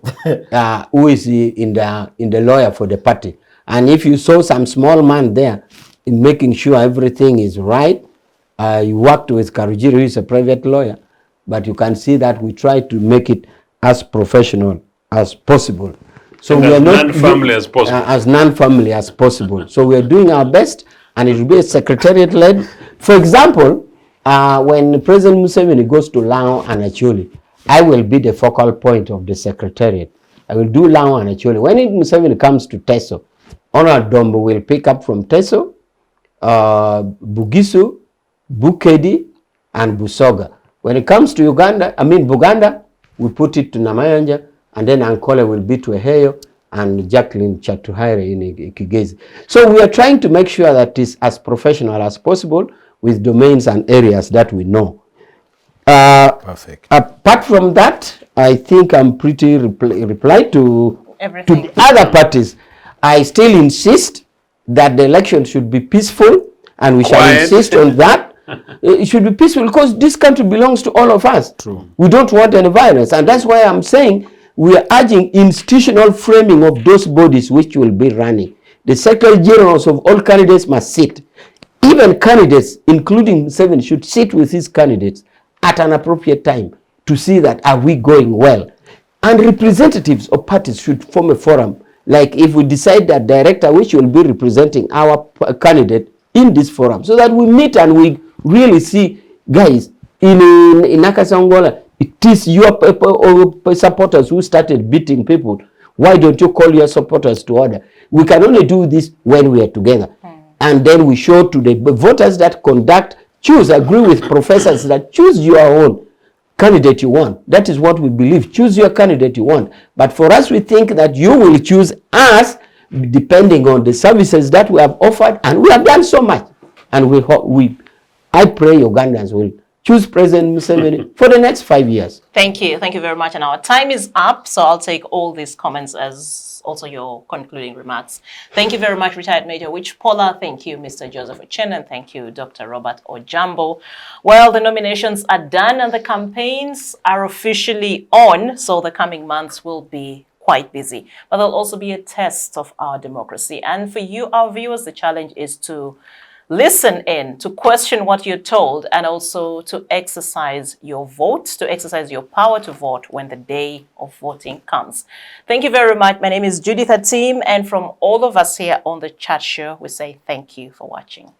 who is in the lawyer for the party. And if you saw some small man there in making sure everything is right, you worked with Karujiri, who is a private lawyer, but you can see that we try to make it as professional as possible. So and we are as not non-family as possible. as non-family as possible. So we are doing our best, and it will be a secretariat-led. For example, when President Museveni goes to Lao and Acholi, I will be the focal point of the secretariat. I will do Lao and Acholi. When Museveni comes to Teso, Honorable Dombo will pick up from Teso, Bugisu, Bukedi, and Busoga. When it comes to Buganda, we put it to Namayanja, and then Ankole will be to Eheyo, and Jacqueline Chatuhaire in Kigezi. So we are trying to make sure that it is as professional as possible with domains and areas that we know. Perfect. Apart from that, I think I'm pretty replied to Everything. the other parties. I still insist that the election should be peaceful, and we shall insist on that. It should be peaceful because this country belongs to all of us. True. We don't want any violence, and that's why I'm saying we are urging institutional framing of those bodies which will be running. The Secretary Generals of all candidates must sit. Even candidates, including Museveni, should sit with his candidates at an appropriate time to see that are we going well. And representatives of parties should form a forum. Like if we decide that Director which will be representing our candidate in this forum, so that we meet and we really see, guys, in Nakasongola, it is your supporters who started beating people. Why don't you call your supporters to order? We can only do this when we are together. And then we show to the voters that choose, agree with professors that choose your own candidate you want. That is what we believe. Choose your candidate you want. But for us, we think that you will choose us depending on the services that we have offered, and we have done so much. And I pray Ugandans will choose President Museveni for the next 5 years. Thank you. Thank you very much. And our time is up, so I'll take all these comments as also your concluding remarks. Thank you very much, Retired Major Awich Pollar. Thank you, Mr. Joseph Ochieno, and thank you, Dr. Robert Ojiambo. Well, the nominations are done and the campaigns are officially on, so the coming months will be quite busy. But there'll also be a test of our democracy. And for you, our viewers, the challenge is to listen in, to question what you're told, and also to exercise your vote, to exercise your power to vote when the day of voting comes. Thank you very much. My name is Judith Atim, and from all of us here on the chat show, we say thank you for watching.